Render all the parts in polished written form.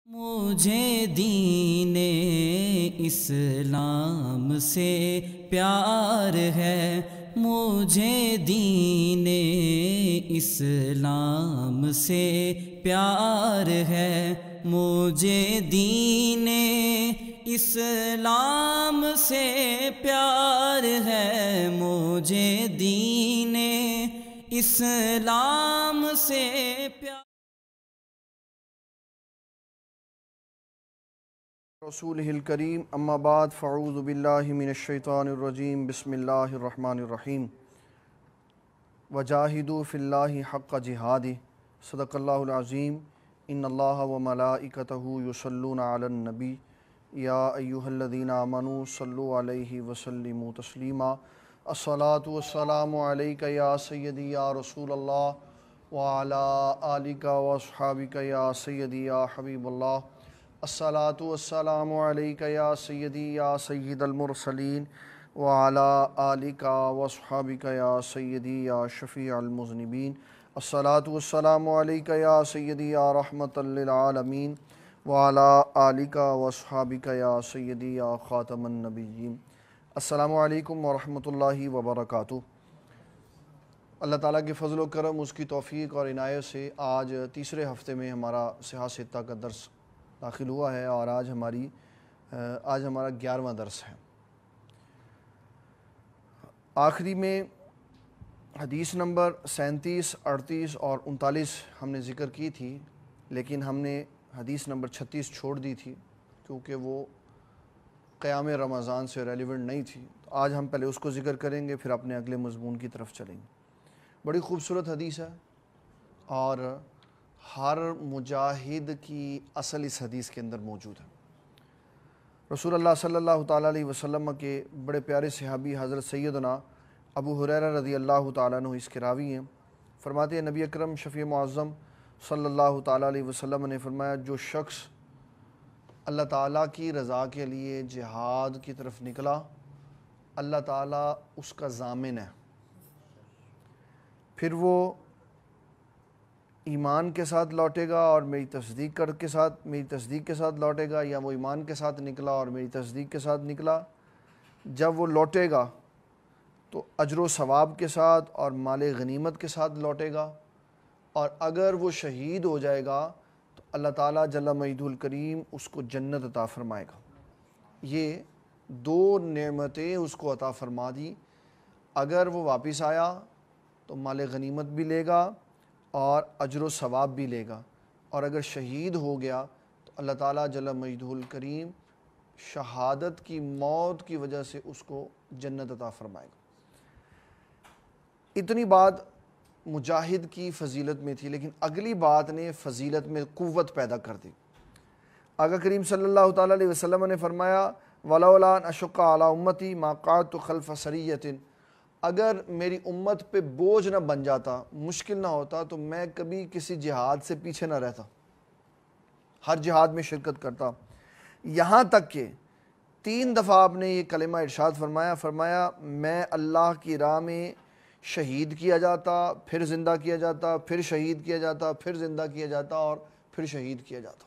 مجھے دین اسلام سے پیار ہے، مجھے دین اسلام سے پیار ہے، مجھے دین اسلام سے پیار ہے، مجھے دین اسلام سے پیار رسولہ الکریم اما بعد فاعوذ باللہ من الشیطان الرجیم بسم اللہ الرحمن الرحیم وجاہدوا فی اللہ حق جہادہ صدق اللہ العظیم ان اللہ وملائکتہ یصلون علی النبی یا ایہا الذین آمنوا صلوا علیہ وسلموا تسلیما الصلاۃ والسلام علیک یا سیدی یا رسول اللہ وعلی آلک واصحابک یا سیدی یا حبیب اللہ الصلاۃ والسلام علیک یا سیدی یا سید المرسلین وعلی آلک واصحابک یا سیدی یا شفیع المذنبین الصلاۃ والسلام علیک یا سیدی یا رحمۃ للعالمین وعلی آلک واصحابک یا سیدی یا خاتم النبیین۔ السلام علیکم ورحمۃ اللہ وبرکاتہ۔ اللہ تعالیٰ کے فضل و کرم، اس کی توفیق اور عنایت سے آج تیسرے ہفتے میں ہمارا صحاح ستہ کا درس داخل ہوا ہے اور آج ہمارا 11واں درس ہے۔ آخری میں حدیث نمبر 37، 38 اور 39 ہم نے ذکر کی تھی، لیکن ہم نے حدیث نمبر 36 چھوڑ دی تھی کیونکہ وہ قیام رمضان سے ریلیونٹ نہیں تھی۔ آج ہم پہلے اس کو ذکر کریں گے، پھر اپنے اگلے مضمون کی طرف چلیں گے۔ بڑی خوبصورت حدیث ہے اور ہر مجاہد کی اصل اس حدیث کے اندر موجود ہے۔ رسول اللہ صلی اللہ تعالیٰ علیہ وسلم کے بڑے پیارے صحابی حضرت سیدنا ابو ہریرہ رضی اللہ تعالیٰ عنہ اس کے راوی ہیں۔ فرماتے ہیں نبی اکرم شفیع معظم صلی اللہ تعالیٰ علیہ وسلم نے فرمایا، جو شخص اللہ تعالیٰ کی رضا کے لیے جہاد کی طرف نکلا، اللہ تعالیٰ اس کا ضامن ہے، پھر وہ ایمان کے ساتھ لوٹے گا اور میری تصدیق کے ساتھ لوٹے گا، یا وہ ایمان کے ساتھ نکلا اور میری تصدیق کے ساتھ نکلا۔ جب وہ لوٹے گا تو اجر و ثواب کے ساتھ اور مال غنیمت کے ساتھ لوٹے گا، اور اگر وہ شہید ہو جائے گا تو اللہ تعالیٰ جل مجدہ الکریم اس کو جنت عطا فرمائے گا۔ یہ دو نعمتیں اس کو عطا فرما دی۔ اگر وہ واپس آیا تو مال غنیمت بھی لے گا اور اجر و ثواب بھی لے گا، اور اگر شہید ہو گیا تو اللہ تعالیٰ جل مجدہ الکریم شہادت کی موت کی وجہ سے اس کو جنت عطا فرمائے گا۔ اتنی بات مجاہد کی فضیلت میں تھی، لیکن اگلی بات نے فضیلت میں قوت پیدا کر دی۔ آقا کریم صلی اللہ تعالیٰ علیہ وسلم نے فرمایا، وَلَوْلَا أَنْ أَشُقَّ عَلَىٰ أُمَّتِي مَا قَعَدْتُ خَلْفَ سَرِيَّةٍ، اگر میری امت پہ بوجھ نہ بن جاتا، مشکل نہ ہوتا، تو میں کبھی کسی جہاد سے پیچھے نہ رہتا، ہر جہاد میں شرکت کرتا۔ یہاں تک کہ 3 دفعہ آپ نے یہ کلمہ ارشاد فرمایا میں اللہ کی راہ میں شہید کیا جاتا، پھر زندہ کیا جاتا، پھر شہید کیا جاتا، پھر زندہ کیا جاتا اور پھر شہید کیا جاتا۔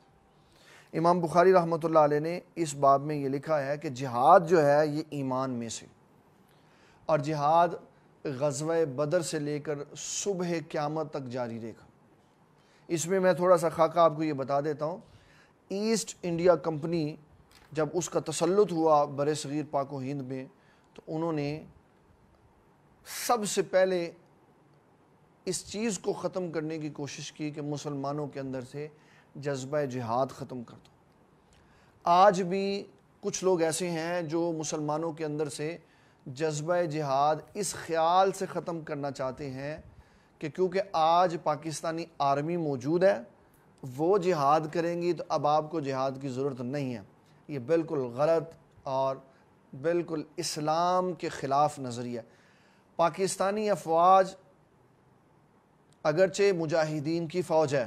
امام بخاری رحمۃ اللہ علیہ نے اس باب میں یہ لکھا ہے کہ جہاد جو ہے یہ ایمان میں سے، اور جہاد غزوہ بدر سے لے کر صبح قیامت تک جاری رہے گا۔ اس میں میں تھوڑا سا خاکہ آپ کو یہ بتا دیتا ہوں۔ ایسٹ انڈیا کمپنی جب اس کا تسلط ہوا بر صغیر پاک و ہند میں، تو انہوں نے سب سے پہلے اس چیز کو ختم کرنے کی کوشش کی کہ مسلمانوں کے اندر سے جذبہ جہاد ختم کر دو۔ آج بھی کچھ لوگ ایسے ہیں جو مسلمانوں کے اندر سے جذبہ جہاد اس خیال سے ختم کرنا چاہتے ہیں کہ کیونکہ آج پاکستانی آرمی موجود ہے، وہ جہاد کریں گی تو اب آپ کو جہاد کی ضرورت نہیں ہے۔ یہ بالکل غلط اور بالکل اسلام کے خلاف نظریہ۔ پاکستانی افواج اگرچہ مجاہدین کی فوج ہے،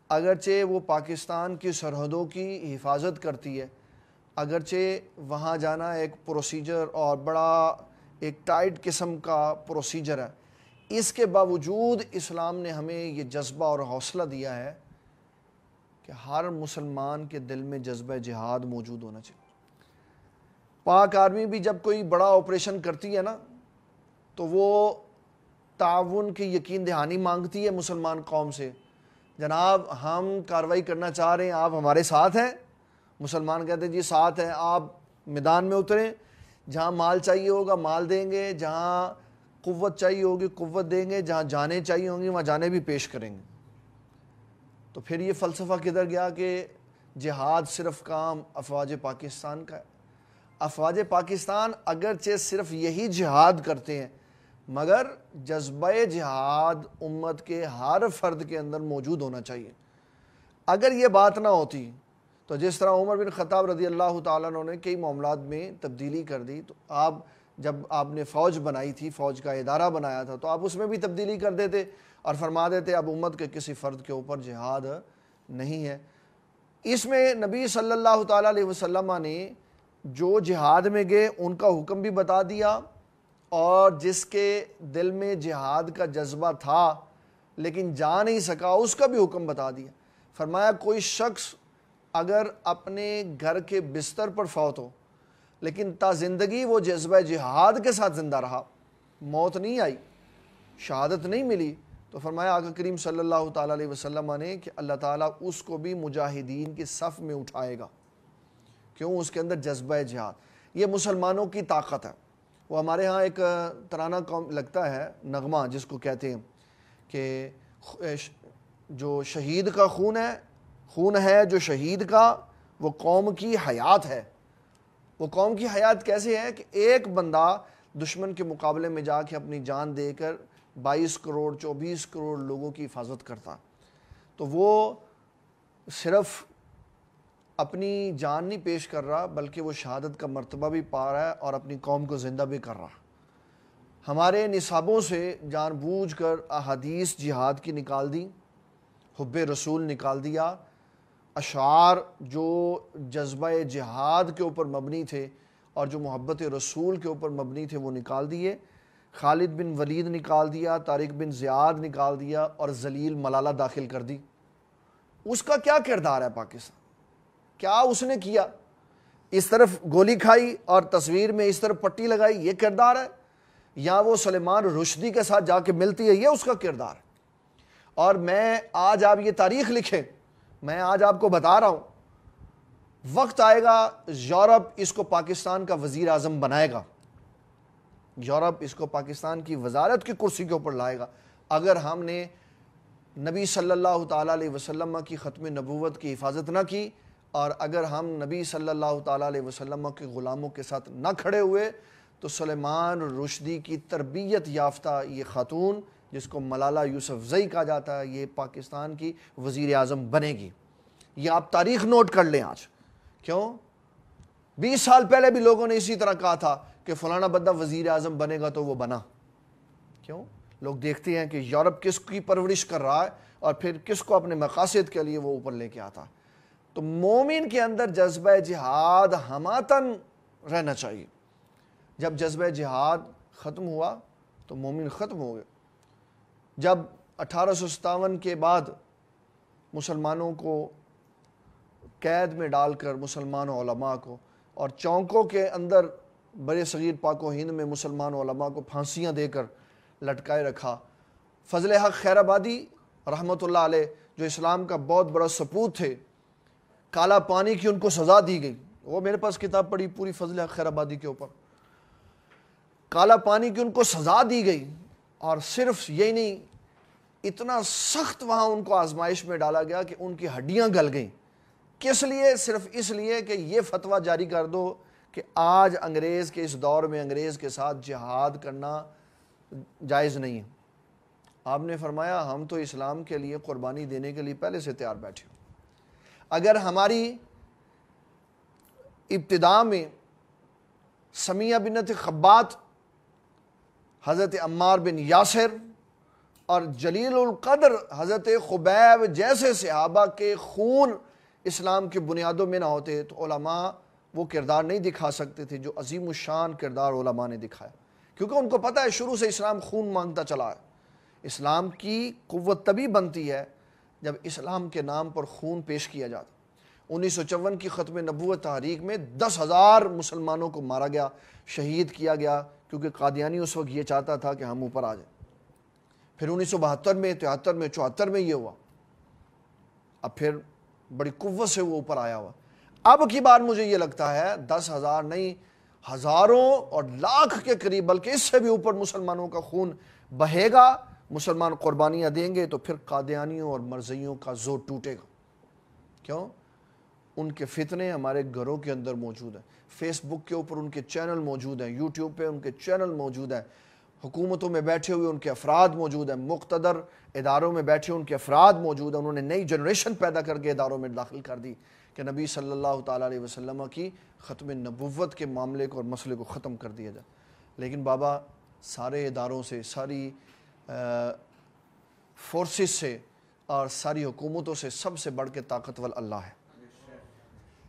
اگرچہ وہ پاکستان کی سرحدوں کی حفاظت کرتی ہے، اگرچہ وہاں جانا ایک پروسیجر اور بڑا ایک ٹائٹ قسم کا پروسیجر ہے، اس کے باوجود اسلام نے ہمیں یہ جذبہ اور حوصلہ دیا ہے کہ ہر مسلمان کے دل میں جذبہ جہاد موجود ہونا چاہیے۔ پاک آرمی بھی جب کوئی بڑا آپریشن کرتی ہے نا تو وہ تعاون کی یقین دہانی مانگتی ہے مسلمان قوم سے، جناب ہم کارروائی کرنا چاہ رہے ہیں، آپ ہمارے ساتھ ہیں؟ مسلمان کہتے ہیں جی ساتھ ہیں، آپ میدان میں اتریں، جہاں مال چاہیے ہوگا مال دیں گے، جہاں قوت چاہیے ہوگی قوت دیں گے، جہاں جانیں چاہیے ہوں گی وہاں جانیں بھی پیش کریں گے۔ تو پھر یہ فلسفہ کدھر گیا کہ جہاد صرف کام افواج پاکستان کا ہے؟ افواج پاکستان اگرچہ صرف یہی جہاد کرتے ہیں، مگر جذبہ جہاد امت کے ہر فرد کے اندر موجود ہونا چاہیے۔ اگر یہ بات نہ ہوتی تو جس طرح عمر بن خطاب رضی اللہ تعالیٰ عنہ نے کئی معاملات میں تبدیلی کر دی، تو جب آپ نے فوج بنائی تھی، فوج کا ادارہ بنایا تھا، تو آپ اس میں بھی تبدیلی کر دیتے اور فرما دیتے اب امت کے کسی فرد کے اوپر جہاد نہیں ہے۔ اس میں نبی صلی اللہ تعالیٰ علیہ وسلم نے جو جہاد میں گئے ان کا حکم بھی بتا دیا، اور جس کے دل میں جہاد کا جذبہ تھا لیکن جا نہیں سکا اس کا بھی حکم بتا دیا۔ فرمایا کوئی شخص اگر اپنے گھر کے بستر پر فوت ہو لیکن تا زندگی وہ جذبہ جہاد کے ساتھ زندہ رہا، موت نہیں آئی، شہادت نہیں ملی، تو فرمایا آقا کریم صلی اللہ تعالیٰ علیہ وسلم نے کہ اللہ تعالیٰ اس کو بھی مجاہدین کی صف میں اٹھائے گا۔ کیوں؟ اس کے اندر جذبہ جہاد۔ یہ مسلمانوں کی طاقت ہے۔ وہ ہمارے ہاں ایک ترانہ لگتا ہے، نغمہ جس کو کہتے ہیں کہ جو شہید کا خون ہے جو شہید کا، وہ قوم کی حیات ہے۔ وہ قوم کی حیات کیسے ہے کہ ایک بندہ دشمن کے مقابلے میں جا کے اپنی جان دے کر 22 کروڑ 24 کروڑ لوگوں کی حفاظت کرتا، تو وہ صرف اپنی جان نہیں پیش کر رہا بلکہ وہ شہادت کا مرتبہ بھی پا رہا ہے اور اپنی قوم کو زندہ بھی کر رہا۔ ہمارے نصابوں سے جان بوجھ کر احادیث جہاد کی نکال دی، حب رسول نکال دیا، اشعار جو جذبہ جہاد کے اوپر مبنی تھے اور جو محبت رسول کے اوپر مبنی تھے وہ نکال دیے۔ خالد بن ولید نکال دیا، طارق بن زیاد نکال دیا، اور ذلیل ملالہ داخل کر دی۔ اس کا کیا کردار ہے پاکستان؟ کیا اس نے کیا؟ اس طرف گولی کھائی اور تصویر میں اس طرف پٹی لگائی، یہ کردار ہے؟ یا وہ سلیمان رشدی کے ساتھ جا کے ملتی ہے، یہ اس کا کردار ہے؟ اور میں آج آپ یہ تاریخ لکھیں، میں آج آپ کو بتا رہا ہوں، وقت آئے گا یورپ اس کو پاکستان کا وزیر اعظم بنائے گا، یورپ اس کو پاکستان کی وزارت کی کرسی کے اوپر لائے گا، اگر ہم نے نبی صلی اللہ تعالیٰ علیہ وسلم کی ختم نبوت کی حفاظت نہ کی، اور اگر ہم نبی صلی اللہ تعالیٰ علیہ وسلم کے غلاموں کے ساتھ نہ کھڑے ہوئے، تو سلیمان رشدی کی تربیت یافتہ یہ خاتون جس کو ملالہ یوسفزئی کہا جاتا ہے، یہ پاکستان کی وزیر اعظم بنے گی۔ یہ آپ تاریخ نوٹ کر لیں آج۔ کیوں؟ 20 سال پہلے بھی لوگوں نے اسی طرح کہا تھا کہ فلانا بندہ وزیر اعظم بنے گا، تو وہ بنا۔ کیوں؟ لوگ دیکھتے ہیں کہ یورپ کس کی پرورش کر رہا ہے اور پھر کس کو اپنے مقاصد کے لیے وہ اوپر لے کے آتا۔ تو مومن کے اندر جذبہ جہاد ہماتن رہنا چاہیے۔ جب جذبہ جہاد ختم ہوا تو مومن ختم ہو گئے۔ جب 1857 کے بعد مسلمانوں کو قید میں ڈال کر مسلمان علماء کو، اور چونکوں کے اندر بڑے صغیر پاک و ہند میں مسلمان علماء کو پھانسیاں دے کر لٹکائے رکھا، فضل حق خیر آبادی رحمۃ اللہ علیہ جو اسلام کا بہت بڑا سپوت تھے، کالا پانی کی ان کو سزا دی گئی۔ وہ میرے پاس کتاب پڑھی پوری فضل حق خیر آبادی کے اوپر، کالا پانی کی ان کو سزا دی گئی، اور صرف یہی نہیں، اتنا سخت وہاں ان کو آزمائش میں ڈالا گیا کہ ان کی ہڈیاں گل گئیں۔ کس لیے؟ صرف اس لیے کہ یہ فتویٰ جاری کر دو کہ آج انگریز کے اس دور میں انگریز کے ساتھ جہاد کرنا جائز نہیں ہے۔ آپ نے فرمایا ہم تو اسلام کے لیے قربانی دینے کے لیے پہلے سے تیار بیٹھے۔ اگر ہماری ابتدا میں سمیہ بنت خبات، حضرت عمار بن یاسر اور جلیل القدر حضرت خبیب جیسے صحابہ کے خون اسلام کی بنیادوں میں نہ ہوتے تو علماء وہ کردار نہیں دکھا سکتے تھے جو عظیم الشان کردار علماء نے دکھایا، کیونکہ ان کو پتہ ہے شروع سے اسلام خون مانگتا چلا ہے۔ اسلام کی قوت تبھی بنتی ہے جب اسلام کے نام پر خون پیش کیا جاتا. 1954 کی ختم نبوت تحریک میں 10,000 مسلمانوں کو مارا گیا, شہید کیا گیا, کیونکہ قادیانی اس وقت یہ چاہتا تھا کہ ہم اوپر آ جائیں. پھر 1972 میں 73 میں 74 میں یہ ہوا. اب پھر بڑی قوت سے وہ اوپر آیا ہوا. اب کی بار مجھے یہ لگتا ہے 10,000 نہیں, ہزاروں اور لاکھ کے قریب, بلکہ اس سے بھی اوپر مسلمانوں کا خون بہے گا, مسلمان قربانیاں دیں گے, تو پھر قادیانیوں اور مرزیوں کا زور ٹوٹے گا. کیوں؟ ان کے فتنے ہمارے گھروں کے اندر موجود ہیں, فیس بک کے اوپر ان کے چینل موجود ہیں, یوٹیوب پہ ان کے چینل موجود ہیں, حکومتوں میں بیٹھے ہوئے ان کے افراد موجود ہیں, مقتدر اداروں میں بیٹھے ان کے افراد موجود ہیں. انہوں نے نئی جنریشن پیدا کر کے اداروں میں داخل کر دی کہ نبی صلی اللہ تعالیٰ علیہ وسلم کی ختم نبوت کے معاملے کو اور مسئلے کو ختم کر دیا جائے. لیکن بابا سارے اداروں سے, ساری فورسز سے اور ساری حکومتوں سے سب سے بڑھ کے طاقتور اللہ ہے.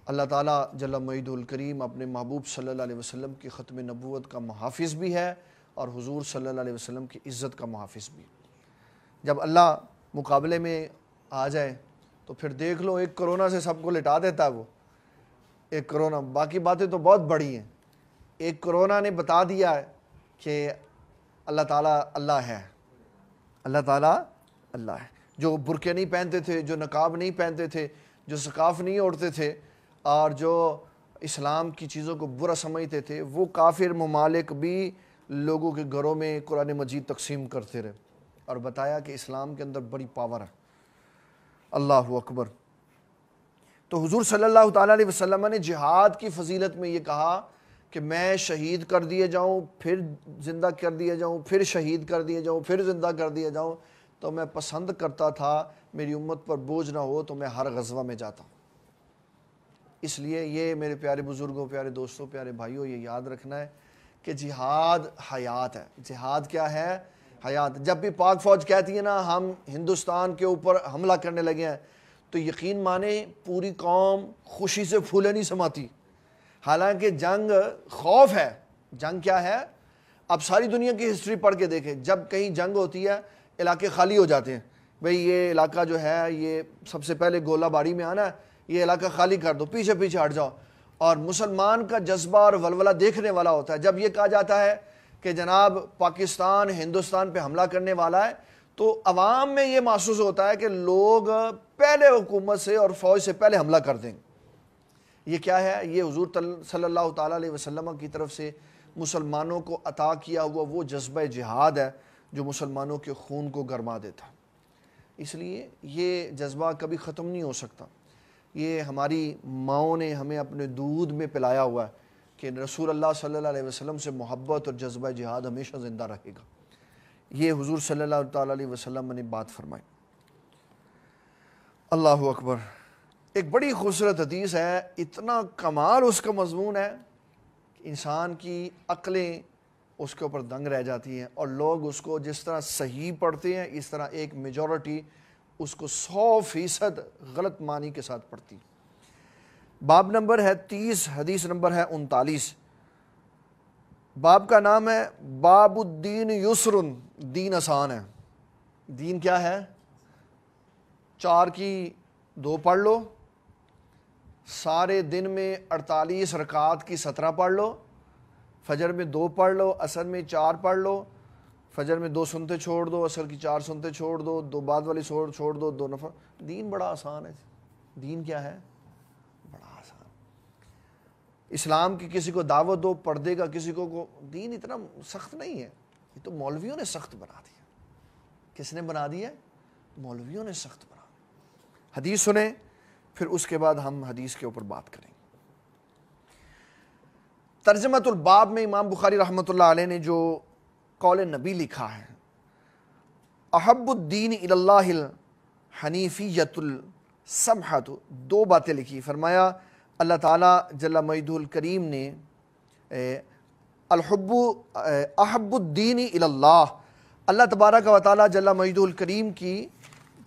اللہ تعالیٰ جل مجیدہ الکریم اپنے محبوب صلی اللہ علیہ وسلم کی ختم نبوت کا محافظ بھی ہے اور حضور صلی اللہ علیہ وسلم کی عزت کا محافظ بھی. جب اللہ مقابلے میں آ جائے تو پھر دیکھ لو, ایک کرونا سے سب کو لٹا دیتا ہے وہ, ایک کرونا. باقی باتیں تو بہت بڑی ہیں. ایک کرونا نے بتا دیا ہے کہ اللہ تعالیٰ اللہ ہے, اللہ تعالیٰ اللہ ہے. جو برقعے نہیں پہنتے تھے, جو نقاب نہیں پہنتے تھے, جو سقاف نہیں اوڑھتے تھے, اور جو اسلام کی چیزوں کو برا سمجھتے تھے, وہ کافر ممالک بھی لوگوں کے گھروں میں قرآن مجید تقسیم کرتے رہے اور بتایا کہ اسلام کے اندر بڑی پاور ہے. اللہ اکبر. تو حضور صلی اللہ تعالیٰ علیہ وسلم نے جہاد کی فضیلت میں یہ کہا کہ میں شہید کر دیے جاؤں, پھر زندہ کر دیے جاؤں, پھر شہید کر دیے جاؤں, پھر زندہ کر دیے جاؤں, تو میں پسند کرتا تھا میری امت پر بوجھ نہ ہو تو میں ہر غزوہ میں جاتا ہوں. اس لیے یہ میرے پیارے بزرگوں, پیارے دوستوں, پیارے بھائیوں, یہ یاد رکھنا ہے کہ جہاد حیات ہے. جہاد کیا ہے؟ حیات. جب بھی پاک فوج کہتی ہے نا ہم ہندوستان کے اوپر حملہ کرنے لگے ہیں, تو یقین مانے پوری قوم خوشی سے پھولے نہیں سماتی. حالانکہ جنگ خوف ہے. جنگ کیا ہے؟ اب ساری دنیا کی ہسٹری پڑھ کے دیکھیں, جب کہیں جنگ ہوتی ہے علاقے خالی ہو جاتے ہیں. بھئی یہ علاقہ جو ہے یہ سب سے پہلے گولہ باری میں آنا ہے, یہ علاقہ خالی کر دو, پیچھے پیچھے ہٹ جاؤ. اور مسلمان کا جذبہ اور ولولہ دیکھنے والا ہوتا ہے. جب یہ کہا جاتا ہے کہ جناب پاکستان ہندوستان پہ حملہ کرنے والا ہے, تو عوام میں یہ محسوس ہوتا ہے کہ لوگ پہلے حکومت سے اور فوج سے پہلے حملہ کر دیں. یہ کیا ہے؟ یہ حضور صلی اللہ تعالیٰ علیہ وسلم کی طرف سے مسلمانوں کو عطا کیا ہوا وہ جذبہ جہاد ہے جو مسلمانوں کے خون کو گرما دیتا. اس لیے یہ جذبہ کبھی ختم نہیں ہو سکتا. یہ ہماری ماؤں نے ہمیں اپنے دودھ میں پلایا ہوا ہے کہ رسول اللہ صلی اللہ علیہ وسلم سے محبت اور جذبہ جہاد ہمیشہ زندہ رہے گا. یہ حضور صلی اللہ تعالیٰ علیہ وسلم نے بات فرمائی. اللہ اکبر. ایک بڑی خوبصورت حدیث ہے, اتنا کمال اس کا مضمون ہے کہ انسان کی عقلیں اس کے اوپر دنگ رہ جاتی ہیں, اور لوگ اس کو جس طرح صحیح پڑھتے ہیں اس طرح ایک میجورٹی اس کو 100% غلط معنی کے ساتھ پڑھتی. باب نمبر ہے 30, حدیث نمبر ہے 39. باب کا نام ہے باب الدین یسر. دین آسان ہے. دین کیا ہے؟ 4 کی 2 پڑھ لو, سارے دن میں 48 رکعات کی 17 پڑھ لو, فجر میں 2 پڑھ لو, عصر میں 4 پڑھ لو, فجر میں 2 سنتے چھوڑ دو, عصر کی 4 سنتے چھوڑ دو, 2 بعد والی چھوڑ دو, 2 نفل. دین بڑا آسان ہے. دین کیا ہے؟ بڑا آسان. اسلام کی کسی کو دعوت دو, پردے کا کسی کو, دین اتنا سخت نہیں ہے. یہ تو مولویوں نے سخت بنا دیا. کس نے بنا دیا؟ مولویوں نے سخت بنا دیا. حدیث سنیں, پھر اس کے بعد ہم حدیث کے اوپر بات کریں. ترجمۃ الباب میں امام بخاری رحمۃ اللہ علیہ نے جو قول نبی لکھا ہے, احب الدین الی اللہ الحنیفیۃ السمحۃ, 2 باتیں لکھی. فرمایا اللہ تعالیٰ جل مجیدہ الکریم نے احب الدین الی اللہ, اللہ تبارک و تعالیٰ جل مجیدہ الکریم کی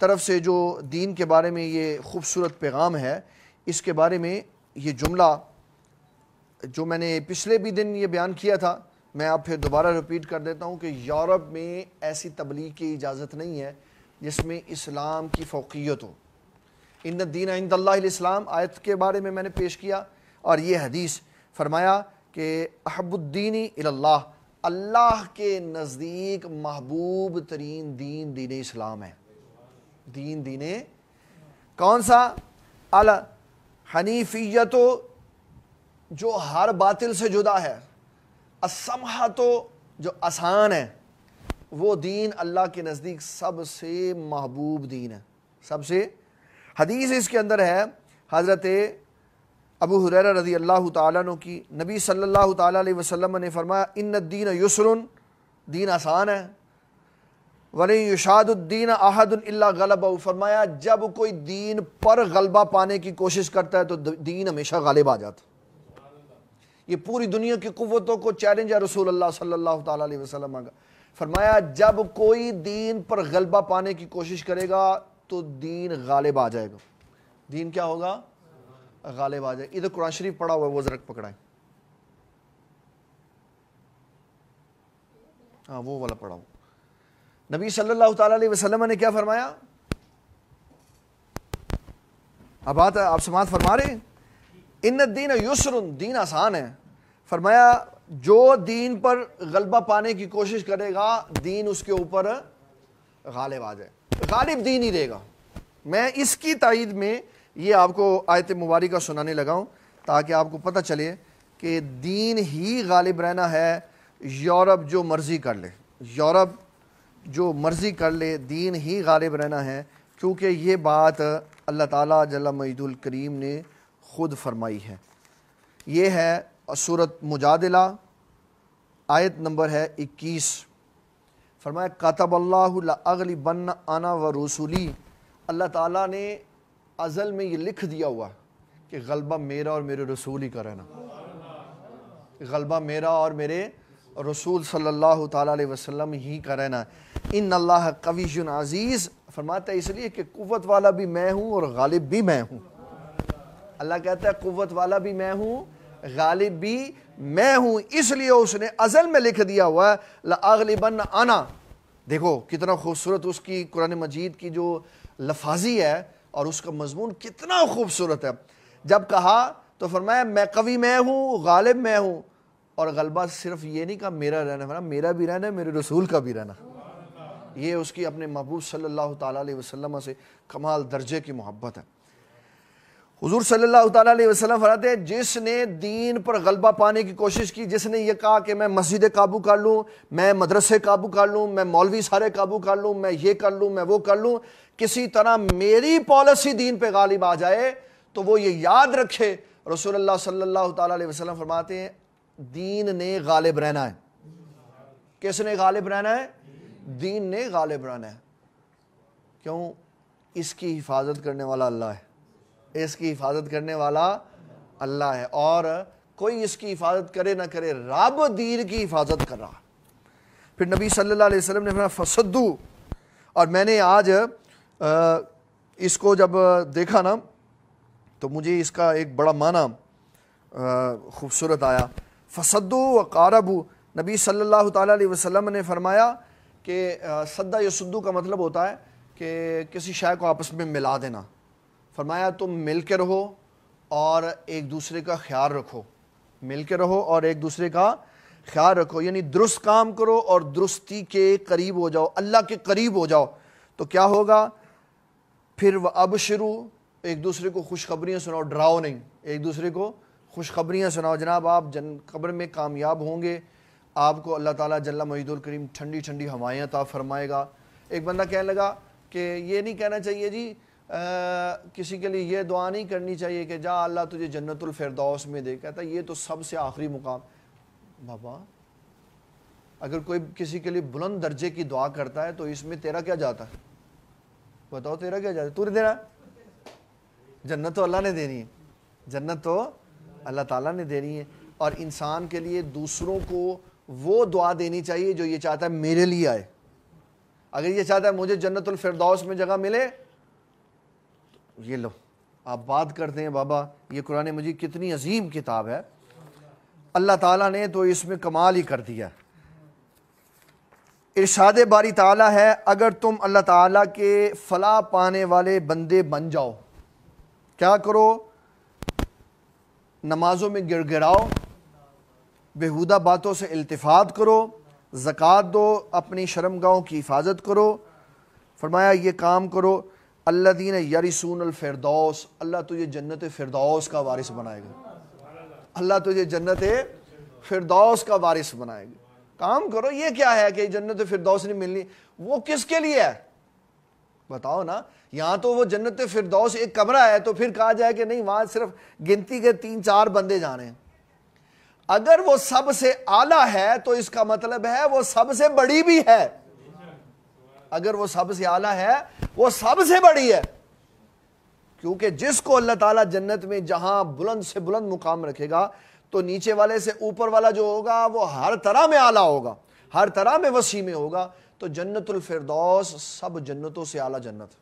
طرف سے جو دین کے بارے میں یہ خوبصورت پیغام ہے, اس کے بارے میں یہ جملہ جو میں نے پچھلے بھی دن یہ بیان کیا تھا, میں آپ پھر دوبارہ ریپیٹ کر دیتا ہوں کہ یورپ میں ایسی تبلیغ کی اجازت نہیں ہے جس میں اسلام کی فوقیت ہو. ان الدین عند اللہ الاسلام آیت کے بارے میں نے پیش کیا, اور یہ حدیث فرمایا کہ احب الدین الی اللہ, اللہ کے نزدیک محبوب ترین دین دین اسلام ہے. دین کون سا؟ الحنیفیت, جو ہر باطل سے جدا ہے, السمحۃ, جو آسان ہے, وہ دین اللہ کے نزدیک سب سے محبوب دین ہے, سب سے. حدیث اس کے اندر ہے حضرت ابو ہریرہ رضی اللہ تعالیٰ عنہ کی, نبی صلی اللہ تعالیٰ علیہ وسلم نے فرمایا ان الدین یسر, دین آسان ہے, وَلَن يُشَادُ الدِّينَ أَحَدٌ إِلَّا غَلَبَهُ, فرمایا جب کوئی دین پر غلبہ پانے کی کوشش کرتا ہے تو دین ہمیشہ غالب آ جاتا. یہ پوری دنیا کی قوتوں کو چیلنج ہے رسول اللہ صلی اللہ تعالیٰ علیہ وسلم کا. فرمایا جب کوئی دین پر غلبہ پانے کی کوشش کرے گا تو دین غالب آ جائے گا. دین کیا ہوگا؟ غالب آ جائے. ادھر قرآن شریف پڑھا ہوا ہے, وہ ذرا پکڑائیں. ہاں وہ والا پڑھا ہوا. نبی صلی اللہ تعالیٰ علیہ وسلم نے کیا فرمایا؟ اب آپ سماعت فرما رہے ہیں. ان الدین یسر, دین آسان ہے. فرمایا جو دین پر غلبہ پانے کی کوشش کرے گا دین اس کے اوپر غالب آ جائے, غالب دین ہی رہے گا. میں اس کی تائید میں یہ آپ کو آیت مبارکہ سنانے لگا ہوں تاکہ آپ کو پتہ چلے کہ دین ہی غالب رہنا ہے. یورپ جو مرضی کر لے, یورپ جو مرضی کر لے, دین ہی غالب رہنا ہے, کیونکہ یہ بات اللہ تعالیٰ جل مجیدہ الکریم نے خود فرمائی ہے. یہ ہے سورۃ مجادلہ, آیت نمبر ہے 21. فرمایا کتب اللہ لأغلبن انا ورسولی, اللہ تعالیٰ نے ازل میں یہ لکھ دیا ہوا کہ غلبہ میرا اور میرے رسول ہی کا رہنا, غلبہ میرا اور میرے رسول صلی اللہ تعالیٰ علیہ وسلم ہی کا رہنا. ان اللہ قوی عزیز, فرماتا ہے اس لیے کہ قوت والا بھی میں ہوں اور غالب بھی میں ہوں. اللہ کہتا ہے قوت والا بھی میں ہوں, غالب بھی میں ہوں, اس لیے اس نے ازل میں لکھ دیا ہوا ہے لأغلبن انا. دیکھو کتنا خوبصورت اس کی قرآن مجید کی جو لفاظی ہے اور اس کا مضمون کتنا خوبصورت ہے. جب کہا تو فرمایا میں قوی میں ہوں, غالب میں ہوں, اور غلبہ صرف یہ نہیں کہا میرا رہنا, میرا بھی رہنا ہے, میرے رسول کا بھی رہنا. یہ اس کی اپنے محبوب صلی اللہ تعالیٰ علیہ وسلم سے کمال درجے کی محبت ہے. حضور صلی اللہ تعالیٰ علیہ وسلم فرماتے ہیں جس نے دین پر غلبہ پانے کی کوشش کی, جس نے یہ کہا کہ میں مسجد قابو کر لوں, میں مدرسے قابو کر لوں, میں مولوی سارے قابو کر لوں, میں یہ کر لوں, میں وہ کر لوں, کسی طرح میری پالیسی دین پہ غالب آ جائے تو وہ یہ یاد رکھے, رسول اللہ صلی اللہ تعالیٰ علیہ وسلم فرماتے ہیں دین نے غالب رہنا ہے. کس نے غالب رہنا ہے؟ دین نے غالب رہنا ہے. کیوں؟ اس کی حفاظت کرنے والا اللہ ہے, اس کی حفاظت کرنے والا اللہ ہے, اور کوئی اس کی حفاظت کرے نہ کرے, رب دین کی حفاظت کر رہا. پھر نبی صلی اللہ علیہ وسلم نے فرمایا فصدو, اور میں نے آج اس کو جب دیکھا نا تو مجھے اس کا ایک بڑا معنی خوبصورت آیا. فصدو وقاربو, نبی صلی اللہ تعالیٰ علیہ وسلم نے فرمایا کہ صدہ یصدو کا مطلب ہوتا ہے کہ کسی شے کو آپس میں ملا دینا. فرمایا تم مل کے رہو اور ایک دوسرے کا خیال رکھو, مل کے رہو اور ایک دوسرے کا خیال رکھو, یعنی درست کام کرو اور درستی کے قریب ہو جاؤ, اللہ کے قریب ہو جاؤ. تو کیا ہوگا پھر؟ وَأَبْشِرُوا, ایک دوسرے کو خوشخبریاں سناؤ, ڈراؤ نہیں, ایک دوسرے کو خوشخبریاں سناؤ. جناب آپ قبر میں کامیاب ہوں گے, آپ کو اللہ تعالیٰ جل مجیدہ الکریم ٹھنڈی ٹھنڈی ہوائیں عطا فرمائے گا. ایک بندہ کہنے لگا کہ یہ نہیں کہنا چاہیے جی کسی کے لیے یہ دعا نہیں کرنی چاہیے کہ جا اللہ تجھے جنت الفردوس میں دے. کہتا یہ تو سب سے آخری مقام. بابا اگر کوئی کسی کے لیے بلند درجے کی دعا کرتا ہے تو اس میں تیرا کیا جاتا ہے؟ بتاؤ تیرا کیا جاتا ہے؟ تو نہیں دینا, جنت تو اللہ نے دینی ہے, جنت تو اللہ تعالیٰ نے دینی ہے. اور انسان کے لیے دوسروں کو وہ دعا دینی چاہیے جو یہ چاہتا ہے میرے لیے آئے. اگر یہ چاہتا ہے مجھے جنت الفردوس میں جگہ ملے, یہ لو آپ بات کرتے ہیں. بابا یہ قرآن مجید کتنی عظیم کتاب ہے, اللہ تعالیٰ نے تو اس میں کمال ہی کر دیا. ارشاد باری تعالیٰ ہے اگر تم اللہ تعالیٰ کے فلاح پانے والے بندے بن جاؤ، کیا کرو؟ نمازوں میں گڑ گڑاؤ، بیہودہ باتوں سے التفات کرو، زکوٰۃ دو، اپنی شرمگاہوں کی حفاظت کرو۔ فرمایا یہ کام کرو، الذین یرثون الفردوس، اللہ تجھے جنت فردوس کا وارث بنائے گا، اللہ تجھے جنت فردوس کا وارث بنائے گا۔ کام کرو۔ یہ کیا ہے کہ جنت فردوس نہیں ملنی؟ وہ کس کے لیے ہے بتاؤ نا؟ یہاں تو وہ جنت فردوس ایک کمرہ ہے، تو پھر کہا جائے کہ نہیں وہاں صرف گنتی کے 3-4 بندے جانے ہیں۔ اگر وہ سب سے اعلیٰ ہے تو اس کا مطلب ہے وہ سب سے بڑی بھی ہے۔ اگر وہ سب سے اعلیٰ ہے وہ سب سے بڑی ہے، کیونکہ جس کو اللہ تعالیٰ جنت میں جہاں بلند سے بلند مقام رکھے گا تو نیچے والے سے اوپر والا جو ہوگا وہ ہر طرح میں اعلیٰ ہوگا، ہر طرح میں وسیع میں ہوگا۔ تو جنت الفردوس سب جنتوں سے اعلیٰ جنت۔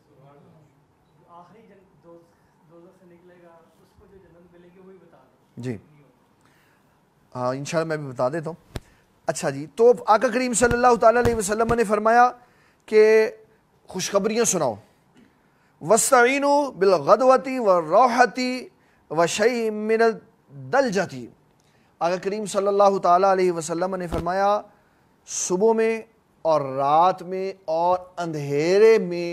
جی ہاں انشاءاللہ میں بھی بتا دیتا ہوں۔ اچھا جی، تو آقا کریم صلی اللہ تعالیٰ علیہ وسلم نے فرمایا کہ خوشخبریاں سناؤ، وَاسْتَعِینُوا بِالْغَدْوَةِ وَالرَّوْحَةِ وَشَيْءٍ مِّنَ الدَّلْجَةِ۔ آقا کریم صلی اللہ تعالیٰ علیہ وسلم نے فرمایا صبح میں اور رات میں اور اندھیرے میں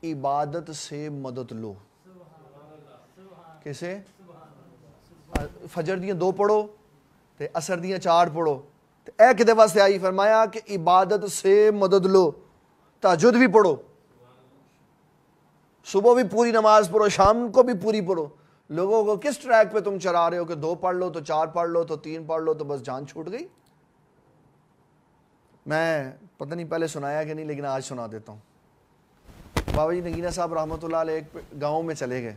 عبادت سے مدد لو۔ کیسے؟ فجر دیاں 2 پڑھو تے عصر دیاں 4 پڑھو، تے اے کدے واسطے آئی؟ فرمایا کہ عبادت سے مدد لو۔ تہجد بھی پڑھو، صبح بھی پوری نماز پڑھو، شام کو بھی پوری پڑھو۔ لوگوں کو کس ٹریک پہ تم چلا رہے ہو کہ 2 پڑھ لو تو 4 پڑھ لو تو 3 پڑھ لو تو بس جان چھوٹ گئی؟ میں پتہ نہیں پہلے سنایا کہ نہیں، لیکن آج سنا دیتا ہوں۔ بابا جی نگینہ صاحب رحمۃ اللہ علیہ ایک گاؤں میں چلے گئے،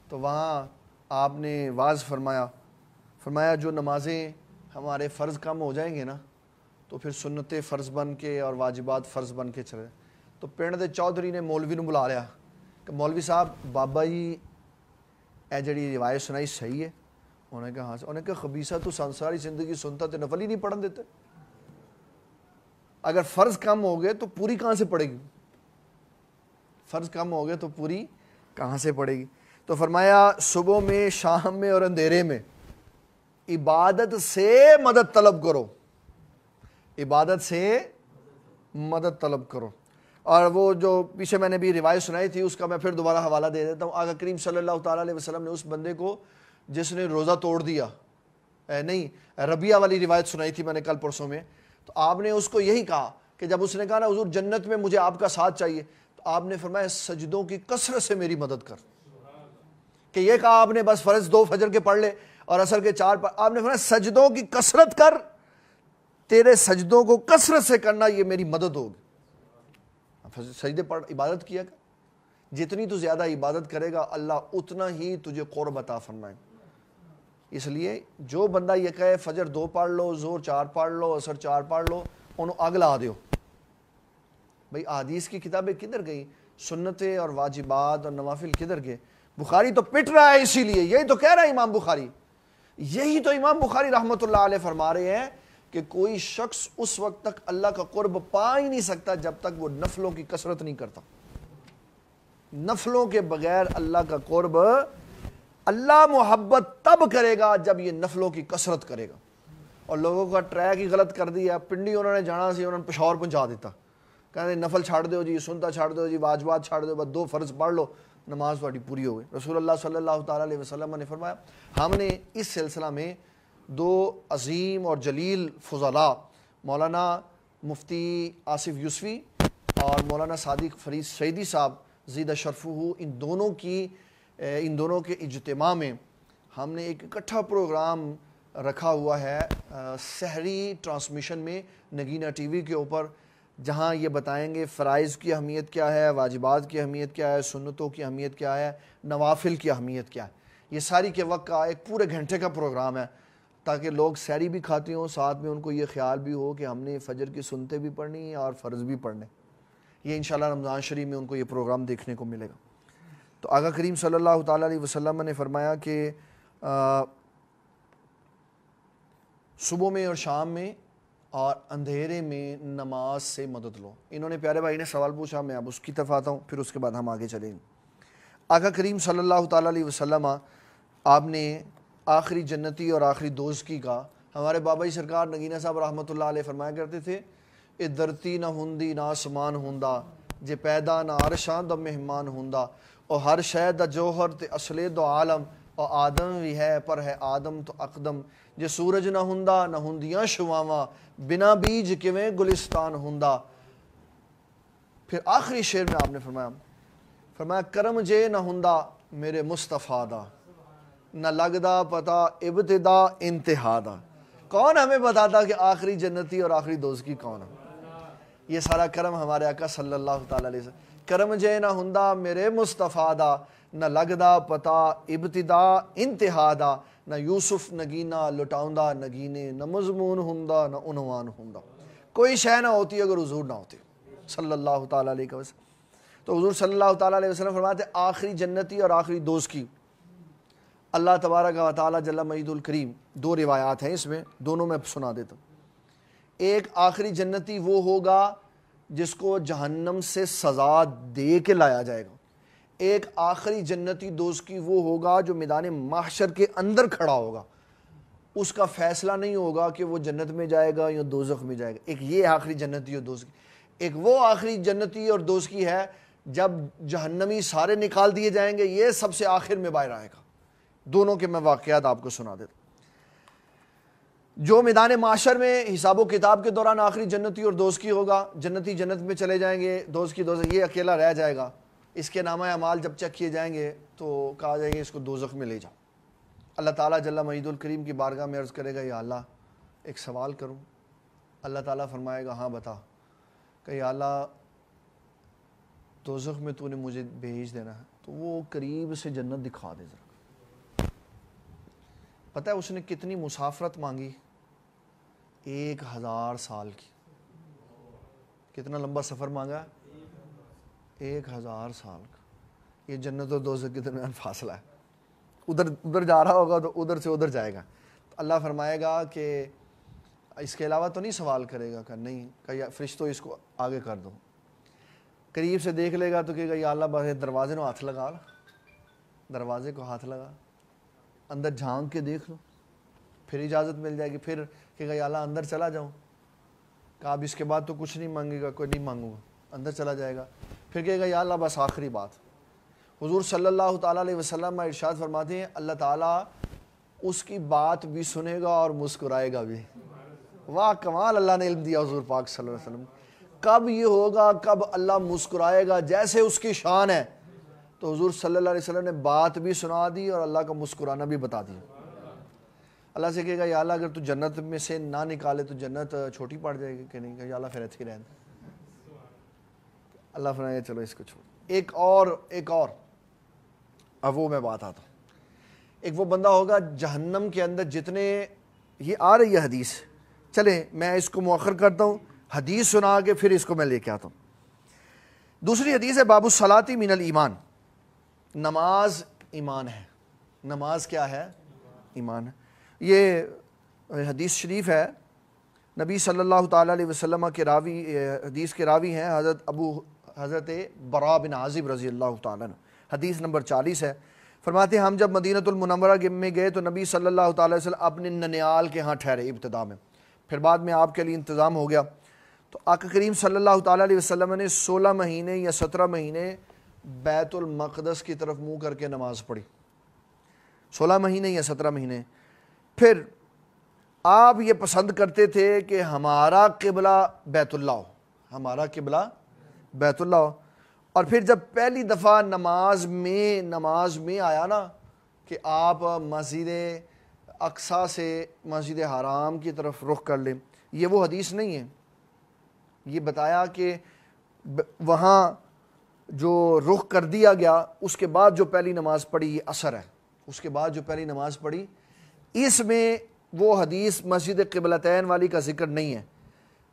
تو وہاں آپ نے واعظ فرمایا جو نمازیں ہمارے فرض کم ہو جائیں گے نا تو پھر سنتیں فرض بن کے اور واجبات فرض بن کے چلے۔ تو پنڈ دے چودھری نے مولوی نو بلا لیا کہ مولوی صاحب بابا جی اے جڑی روایت سنائی صحیح ہے؟ انہوں نے کہا ہاں۔ انہوں نے کہا خبیثہ تو ساری زندگی سنتا تو نفل ہی نہیں پڑھن دیتے، اگر فرض کم ہو گئے تو پوری کہاں سے پڑے گی؟ فرض کم ہو گئے تو پوری کہاں سے پڑے گی؟ تو فرمایا صبح میں، شام میں اور اندھیرے میں عبادت سے مدد طلب کرو، عبادت سے مدد طلب کرو۔ اور وہ جو پیچھے میں نے بھی روایت سنائی تھی اس کا میں پھر دوبارہ حوالہ دے دیتا ہوں۔ آقا کریم صلی اللہ تعالیٰ علیہ وسلم نے اس بندے کو جس نے روزہ توڑ دیا، نہیں ربیہ والی روایت سنائی تھی میں نے کل پرسوں میں، تو آپ نے اس کو یہی کہا کہ جب اس نے کہا نا حضور جنت میں مجھے آپ کا ساتھ چاہیے، تو آپ نے فرمایا سجدوں کی کثرت سے میری مدد کر۔ کہ یہ کہا آپ نے بس فرض 2 فجر کے پڑھ لے اور عصر کے 4 پڑھ، آپ نے فرمایا سجدوں کی کثرت کر، تیرے سجدوں کو کثرت سے کرنا یہ میری مدد ہوگی۔ سجدے پڑھ، عبادت کیا کر، جتنی تو زیادہ عبادت کرے گا اللہ اتنا ہی تجھے قرب عطا فرمائے۔ اس لیے جو بندہ یہ کہے فجر 2 پڑھ لو، ظہر 4 پڑھ لو، عصر 4 پڑھ لو، انہوں آگ لا دیو۔ بھئی احادیث کی کتابیں کدھر گئی؟ سنتیں اور واجبات اور نوافل کدھر گئے؟ بخاری تو پٹ رہا ہے، اسی لیے یہی تو کہہ رہا ہے امام بخاری، یہی تو امام بخاری رحمۃ اللہ علیہ فرما رہے ہیں کہ کوئی شخص اس وقت تک اللہ کا قرب پا ہی نہیں سکتا جب تک وہ نفلوں کی کثرت نہیں کرتا۔ نفلوں کے بغیر اللہ کا قرب، اللہ محبت تب کرے گا جب یہ نفلوں کی کثرت کرے گا۔ اور لوگوں کا ٹریک ہی غلط کر دیا، پنڈی انہوں نے جانا سی، انہوں نے پشاور پہنچا دیتا، کہتے نفل چھاڑ دو جی، سنتا چھاڑ دو جی، واجبات چھاڑ دو، بس 2 فرض پڑھ لو، نماز تھوڑی پوری ہو گئی۔ رسول اللہ صلی اللہ تعالیٰ علیہ وسلم نے فرمایا ہم نے اس سلسلہ میں 2 عظیم اور جلیل فضلاء، مولانا مفتی آصف یوسفی اور مولانا صادق فرید سعیدی صاحب زیدہ شرفہ، ان دونوں کے اجتماع میں ہم نے ایک اکٹھا پروگرام رکھا ہوا ہے سحری ٹرانسمیشن میں نگینہ ٹی وی کے اوپر، جہاں یہ بتائیں گے فرائض کی اہمیت کیا ہے، واجبات کی اہمیت کیا ہے، سنتوں کی اہمیت کیا ہے، نوافل کی اہمیت کیا ہے۔ یہ ساری کے وقت کا ایک پورے گھنٹے کا پروگرام ہے تاکہ لوگ سحری بھی کھاتے ہوں، ساتھ میں ان کو یہ خیال بھی ہو کہ ہم نے فجر کی سنتیں بھی پڑھنی اور فرض بھی پڑھنے۔ یہ انشاءاللہ رمضان شریف میں ان کو یہ پروگرام دیکھنے کو ملے گا۔ تو آقا کریم صلی اللہ تعالیٰ علیہ وسلم نے فرمایا کہ صبح میں اور شام میں اور اندھیرے میں نماز سے مدد لو۔ انہوں نے پیارے بھائی نے سوال پوچھا، میں اب اس کی طرف آتا ہوں، پھر اس کے بعد ہم آگے چلیں گے۔ آقا کریم صلی اللہ تعالیٰ علیہ وسلم آپ نے آخری جنتی اور آخری دوزکی کا، ہمارے بابا جی سرکار نگینہ صاحب رحمۃ اللہ علیہ فرمایا کرتے تھے، اے دھرتی نہ ہوندی نہ آسمان ہوندا، جے پیدا نہ عرشاں دا مہمان ہوندا، اور ہر شے دا جوہر تے اصلے دو عالم، اور آدم بھی ہے پر ہے آدم تو اقدم، جے سورج نہ ہوندا نہ ہوندیاں شواواں، بنا بیج کیویں گلستان ہوندا۔ پھر آخری شعر میں آپ نے فرمایا کرم جے نہ ہوندا میرے مصطفیٰ دا، نہ لگدا پتا ابتدا انتہا دا۔ کون ہمیں بتاتا کہ آخری جنتی اور آخری دوزکی کون ہے؟ یہ سارا کرم ہمارے آقا صلی اللہ تعالیٰ علیہ وسلم۔ کرم جے نہ ہوندا میرے مصطفیٰ دا، نہ لگدا پتا ابتدا انتہا دا، نہ یوسف نگینہ لٹاؤندا نگینے، نہ مضمون ہوندا نہ عنوان ہوندا۔ کوئی شے نہ ہوتی اگر حضور نہ ہوتے صلی اللہ تعالیٰ علیہ وسلم۔ تو حضور صلی اللہ تعالیٰ علیہ وسلم فرماتے آخری جنتی اور آخری دوزکی اللہ تبارک و تعالیٰ جل مجید الکریم، دو روایات ہیں اس میں، دونوں میں سنا دیتا ہوں۔ ایک آخری جنتی وہ ہوگا جس کو جہنم سے سزا دے کے لایا جائے گا، ایک آخری جنتی دوزکی وہ ہوگا جو میدان محشر کے اندر کھڑا ہوگا، اس کا فیصلہ نہیں ہوگا کہ وہ جنت میں جائے گا یا دوزخ میں جائے گا۔ ایک یہ آخری جنتی اور دوزکی، ایک وہ آخری جنتی اور دوزکی ہے جب جہنمی سارے نکال دیے جائیں گے، یہ سب سے آخر میں باہر آئے گا۔ دونوں کے میں واقعات آپ کو سنا دیتا ہوں۔ جو میدان معاشر میں حساب و کتاب کے دوران آخری جنتی اور دوزکی ہوگا، جنتی جنت میں چلے جائیں گے، دوزکی یہ اکیلا رہ جائے گا۔ اس کے نامہ اعمال جب چیک کیے جائیں گے تو کہا جائے گا اس کو دوزخ میں لے جاؤ۔ اللہ تعالیٰ جل مجید الکریم کی بارگاہ میں عرض کرے گا یا اللہ ایک سوال کروں؟ اللہ تعالیٰ فرمائے گا ہاں بتا، کہ یا اللہ دوزخ میں تو نے مجھے بھیج دینا ہے، تو وہ قریب سے جنت دکھا دے ذرا۔ پتہ ہے اس نے کتنی مسافرت مانگی؟ 1000 سال کی۔ کتنا لمبا سفر مانگا؟ 1000 سال کا۔ یہ جنت اور دوزخ کے درمیان فاصلہ ہے۔ ادھر جا رہا ہوگا تو ادھر سے ادھر جائے گا، تو اللہ فرمائے گا کہ اس کے علاوہ تو نہیں سوال کرے گا؟ کہ نہیں، کہ فرشتوں اس کو آگے کر دو۔ قریب سے دیکھ لے گا تو کہے گا یا اللہ بس دروازے کو ہاتھ لگا، دروازے کو ہاتھ لگا، اندر جھانک کے دیکھ لو، پھر اجازت مل جائے گی۔ پھر کہے گا یا اللہ اندر چلا جاؤں، کہا اب اس کے بعد تو کچھ نہیں مانگے گا، کوئی نہیں مانگوں گا، اندر چلا جائے گا۔ پھر کہے گا یا اللہ بس آخری بات۔ حضور صلی اللہ تعالیٰ علیہ وسلم ارشاد فرماتے ہیں اللہ تعالیٰ اس کی بات بھی سنے گا اور مسکرائے گا بھی۔ واہ کمال اللہ نے علم دیا حضور پاک صلی اللہ علیہ وسلم۔ کب یہ ہوگا، کب اللہ مسکرائے گا جیسے اس کی شان ہے، تو حضور صلی اللہ علیہ وسلم نے بات بھی سنا دی اور اللہ کا مسکرانا بھی بتا دیا۔ اللہ سے کہے گا یا اللہ اگر تو جنت میں سے نہ نکالے تو جنت چھوٹی پڑ جائے گی کہ نہیں؟ کہ یا اللہ پھر ایسے ہی رہنے۔ اللہ فرمائے چلو اس کو چھوڑ۔ ایک اور اب وہ میں بات آتا ہوں۔ ایک وہ بندہ ہوگا جہنم کے اندر جتنے، یہ آ رہی ہے حدیث، چلیں میں اس کو مؤخر کرتا ہوں، حدیث سنا کے پھر اس کو میں لے کے آتا ہوں۔ دوسری حدیث ہے باب الصلاۃ من الایمان، نماز ایمان ہے۔ نماز کیا ہے؟ ایمان ہے۔ یہ حدیث شریف ہے، نبی صلی اللہ تعالیٰ علیہ وسلم کے راوی، حدیث کے راوی ہیں حضرت براء بن عازب رضی اللہ تعالیٰ عنہ۔ حدیث نمبر 40 ہے۔ فرماتے ہیں ہم جب مدینۃ المنورہ میں گئے تو نبی صلی اللہ تعالیٰ علیہ وسلم اپنے ننیال کے ہاں ٹھہرے ابتدا میں، پھر بعد میں آپ کے لیے انتظام ہو گیا۔ تو آقا کریم صلی اللہ تعالیٰ علیہ وسلم نے 16 مہینے یا 17 مہینے بیت المقدس کی طرف منہ کر کے نماز پڑھی، 16 مہینے یا 17 مہینے۔ پھر آپ یہ پسند کرتے تھے کہ ہمارا قبلہ بیت اللہ ہو، ہمارا قبلہ بیت اللہ ہو۔ اور پھر جب پہلی دفعہ نماز میں آیا نا کہ آپ مسجد اقصیٰ سے مسجد حرام کی طرف رخ کر لیں، یہ وہ حدیث نہیں ہے۔ یہ بتایا کہ وہاں جو رخ کر دیا گیا اس کے بعد جو پہلی نماز پڑھی یہ عصر ہے، اس کے بعد جو پہلی نماز پڑھی، اس میں وہ حدیث مسجد قبلتین والی کا ذکر نہیں ہے۔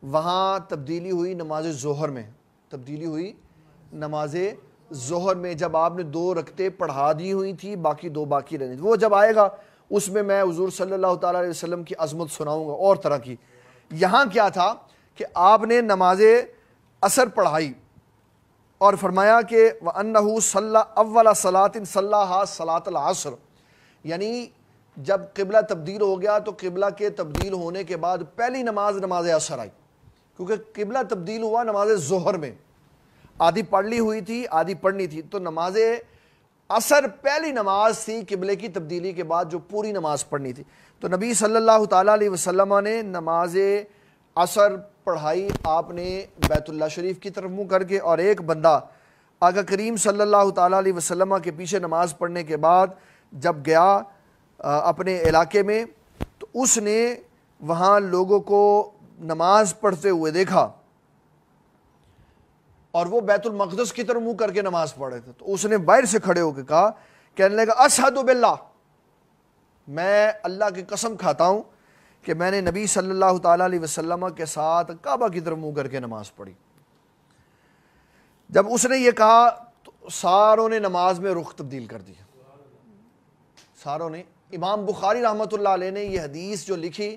وہاں تبدیلی ہوئی نماز ظہر میں، تبدیلی ہوئی نماز ظہر میں، جب آپ نے 2 رکعتیں پڑھا دی ہوئی تھی، باقی 2 باقی رہنے۔ وہ جب آئے گا اس میں حضور صلی اللہ تعالیٰ علیہ وسلم کی عظمت سناؤں گا اور طرح کی، یہاں کیا تھا کہ آپ نے نماز عصر پڑھائی اور فرمایا کہ وَأَنَّهُ صَلَّى أَوَّلَ صَلَاةٍ صَلَّاهَا صَلَاةَ الْعَصْرِ، یعنی جب قبلہ تبدیل ہو گیا تو قبلہ کے تبدیل ہونے کے بعد پہلی نماز عصر آئی، کیونکہ قبلہ تبدیل ہوا نماز ظہر میں، آدھی پڑھ لی ہوئی تھی آدھی پڑھنی تھی، تو نماز عصر پہلی نماز تھی قبلے کی تبدیلی کے بعد جو پوری نماز پڑھنی تھی۔ تو نبی صلی اللہ تعالیٰ علیہ وسلم نے نماز عصر پڑھائی آپ نے بیت اللہ شریف کی طرف منہ کر کے، اور ایک بندہ آقا کریم صلی اللہ تعالیٰ علیہ وسلم کے پیچھے نماز پڑھنے کے بعد جب گیا اپنے علاقے میں تو اس نے وہاں لوگوں کو نماز پڑھتے ہوئے دیکھا اور وہ بیت المقدس کی طرف منہ کر کے نماز پڑھ رہے تھے، تو اس نے باہر سے کھڑے ہو کے کہا، کہنے لگا اشہد باللہ، میں اللہ کی قسم کھاتا ہوں کہ میں نے نبی صلی اللہ تعالیٰ علیہ وسلم کے ساتھ کعبہ کی طرف منہ کر کے نماز پڑھی۔ جب اس نے یہ کہا تو ساروں نے نماز میں رخ تبدیل کر دیا، ساروں نے۔ امام بخاری رحمۃ اللہ علیہ نے یہ حدیث جو لکھی،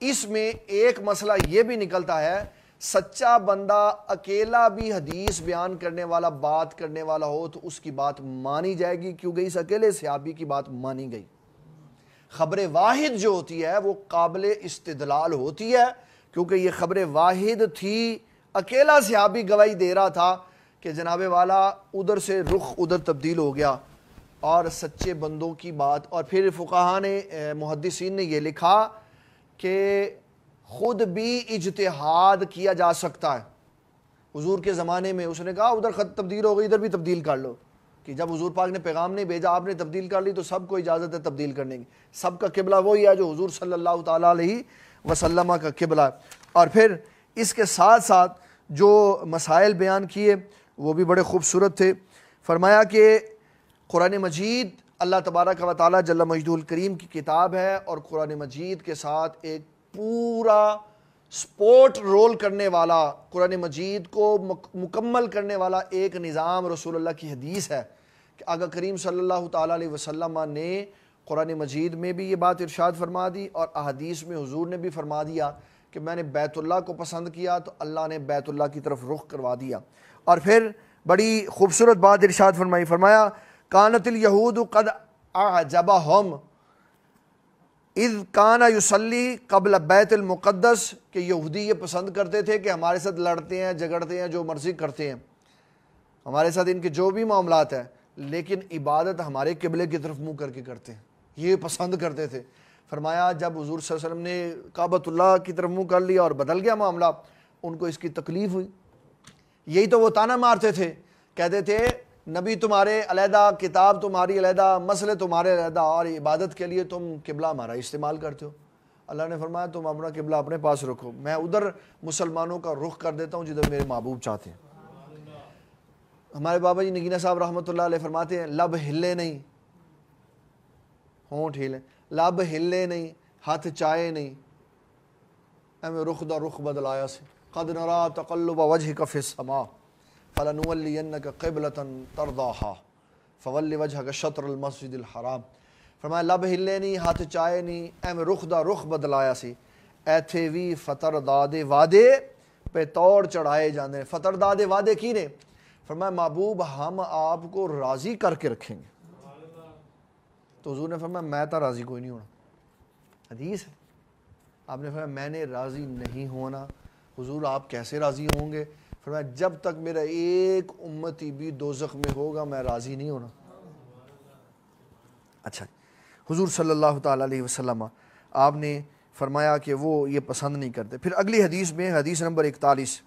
اس میں ایک مسئلہ یہ بھی نکلتا ہے، سچا بندہ اکیلا بھی حدیث بیان کرنے والا بات کرنے والا ہو تو اس کی بات مانی جائے گی، کیونکہ اس اکیلے صحابی کی بات مانی گئی۔ خبر واحد جو ہوتی ہے وہ قابل استدلال ہوتی ہے، کیونکہ یہ خبر واحد تھی، اکیلا صحابی گواہی دے رہا تھا کہ جناب والا ادھر سے رخ ادھر تبدیل ہو گیا، اور سچے بندوں کی بات۔ اور پھر فقہاء نے محدثین نے یہ لکھا کہ خود بھی اجتہاد کیا جا سکتا ہے۔ حضور کے زمانے میں اس نے کہا ادھر خط تبدیل ہو گئی ادھر بھی تبدیل کر لو، کہ جب حضور پاک نے پیغام نہیں بھیجا آپ نے تبدیل کر لی تو سب کو اجازت ہے تبدیل کرنے کی، سب کا قبلہ وہی ہے جو حضور صلی اللہ تعالیٰ علیہ وسلم کا قبلہ ہے۔ اور پھر اس کے ساتھ ساتھ جو مسائل بیان کیے وہ بھی بڑے خوبصورت تھے۔ فرمایا کہ قرآن مجید اللہ تبارک و تعالیٰ جل مجدہ الکریم کی کتاب ہے، اور قرآن مجید کے ساتھ ایک پورا سپورٹ رول کرنے والا، قرآن مجید کو مکمل کرنے والا ایک نظام رسول اللہ کی حدیث ہے کہ آقا کریم صلی اللہ تعالیٰ علیہ وسلم نے قرآن مجید میں بھی یہ بات ارشاد فرما دی، اور احادیث میں حضور نے بھی فرما دیا کہ میں نے بیت اللہ کو پسند کیا تو اللہ نے بیت اللہ کی طرف رخ کروا دیا۔ اور پھر بڑی خوبصورت بات ارشاد فرمائی، فرمایا کانت الیہود قد اعجبہم اذ کان یصلی قبل بیت المقدس، کہ یہودی یہ پسند کرتے تھے کہ ہمارے ساتھ لڑتے ہیں جھگڑتے ہیں جو مرضی کرتے ہیں، ہمارے ساتھ ان کے جو بھی معاملات ہیں، لیکن عبادت ہمارے قبلے کی طرف منہ کر کے کرتے ہیں، یہ پسند کرتے تھے۔ فرمایا جب حضور صلی اللہ علیہ وسلم نے کعبۃ اللہ کی طرف منہ کر لیا اور بدل گیا معاملہ، ان کو اس کی تکلیف ہوئی۔ یہی تو وہ تانا مارتے تھے، کہتے تھے نبی تمہارے علیحدہ، کتاب تمہاری علیحدہ، مسئلے تمہارے علیحدہ، اور عبادت کے لیے تم قبلہ ہمارا استعمال کرتے ہو۔ اللہ نے فرمایا تم اپنا قبلہ اپنے پاس رکھو، میں ادھر مسلمانوں کا رخ کر دیتا ہوں جدھر میرے محبوب چاہتے ہیں۔ ہمارے بابا جی نگینہ صاحب رحمۃ اللہ علیہ فرماتے ہیں لب ہلے نہیں، ہونٹ ہلے، لب ہلے نہیں، ہاتھ چائے نہیں، اے میں رخ دا رخ بدلایا سے قد نرا تقلب وجهك في السماء فلنولینک قبلۃ ترضاها فول وجهك شطر المسجد الحرام۔ فرمایا لب ہلے نہیں، ہاتھ چائے نہیں، اے میں رخ دا رخ بدلایا سی، ایتھے وی فطر دادے وعدے پہ توڑ چڑھائے جاندے ہیں۔ فطر دادے وعدے کی نے؟ فرمایا محبوب ہم آپ کو راضی کر کے رکھیں گے۔ تو حضور نے فرمایا میں تو راضی کوئی نہیں ہونا، حدیث ہے۔ آپ نے فرمایا میں نے راضی نہیں ہونا۔ حضور آپ کیسے راضی ہوں گے؟ فرمایا جب تک میرا ایک امتی بھی دوزخ میں ہوگا میں راضی نہیں ہونا۔ اچھا، حضور صلی اللہ تعالیٰ علیہ وسلم آپ نے فرمایا کہ وہ یہ پسند نہیں کرتے۔ پھر اگلی حدیث میں، حدیث نمبر 41،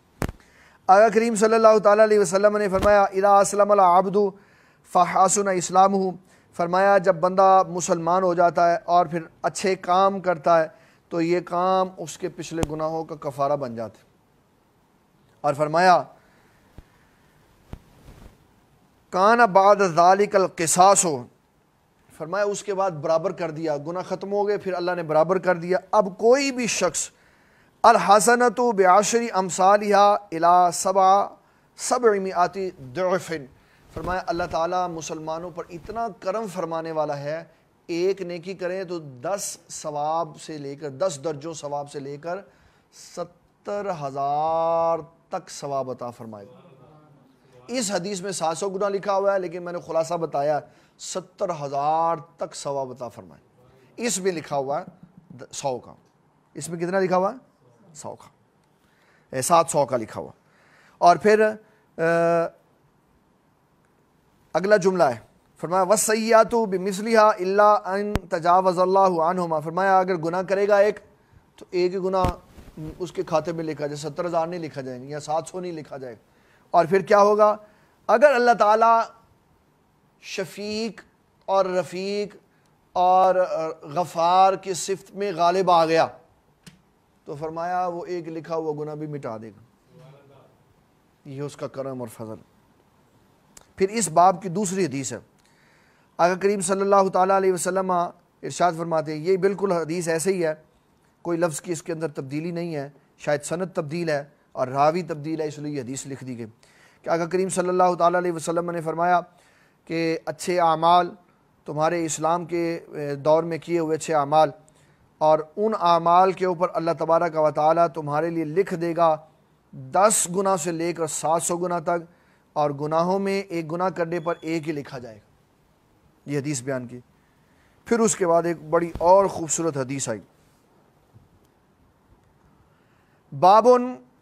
آقا کریم صلی اللہ تعالیٰ علیہ وسلم نے فرمایا اذا اسلم العبد فحسن اسلامہ، فرمایا جب بندہ مسلمان ہو جاتا ہے اور پھر اچھے کام کرتا ہے تو یہ کام اس کے پچھلے گناہوں کا کفارہ بن جاتے۔ اور فرمایا کان بعد ذالک القصاص، فرمایا اس کے بعد برابر کر دیا، گناہ ختم ہو گئے، پھر اللہ نے برابر کر دیا۔ اب کوئی بھی شخص الحسنۃ بعشر امثالها الی 700 ضعف، فرمایا اللہ تعالیٰ مسلمانوں پر اتنا کرم فرمانے والا ہے، ایک نیکی کریں تو 10 ثواب سے لے کر 10 درجوں ثواب سے لے کر 70,000 تک ثواب عطا فرمائے گا۔ اس حدیث میں 700 گنا لکھا ہوا ہے، لیکن میں نے خلاصہ بتایا 70,000 تک ثواب عطا فرمائے۔ اس میں لکھا ہوا ہے 100 کا، اس میں کتنا لکھا ہوا ہے؟ 100 کا، 700 کا لکھا ہوا۔ اور پھر اگلا جملہ ہے، فرمایا وَالسَّيِّئَاتُ بِمِثْلِهَا إِلَّا أَن تَجَاوَزَ اللَّهُ عَنْهُمَا، فرمایا اگر گناہ کرے گا ایک تو ایک ہی گناہ اس کے کھاتے میں لکھا جائے، 70,000 نہیں لکھا جائے گا یا 700 نہیں لکھا جائے گا۔ اور پھر کیا ہوگا؟ اگر اللہ تعالیٰ شفیق اور رفیق اور غفار کی صفت میں غالب آ گیا تو فرمایا وہ ایک لکھا ہوا گناہ بھی مٹا دے گا، یہ اس کا کرم اور فضل۔ پھر اس باب کی دوسری حدیث ہے، آقا کریم صلی اللہ تعالیٰ علیہ وسلم ارشاد فرماتے ہیں، یہ بالکل حدیث ایسے ہی ہے، کوئی لفظ کی اس کے اندر تبدیلی نہیں ہے، شاید سند تبدیل ہے اور راوی تبدیل ہے، اس لیے یہ حدیث لکھ دی گئی کہ آقا کریم صلی اللہ تعالیٰ علیہ وسلم نے فرمایا کہ اچھے اعمال، تمہارے اسلام کے دور میں کیے ہوئے اچھے اعمال، اور ان اعمال کے اوپر اللہ تبارک و تعالیٰ تمہارے لیے لکھ دے گا 10 گنا سے لے کر 700 گنا تک، اور گناہوں میں ایک گناہ کرنے پر ایک ہی لکھا جائے گا۔ یہ حدیث بیان کی۔ پھر اس کے بعد ایک بڑی اور خوبصورت حدیث آئی، باب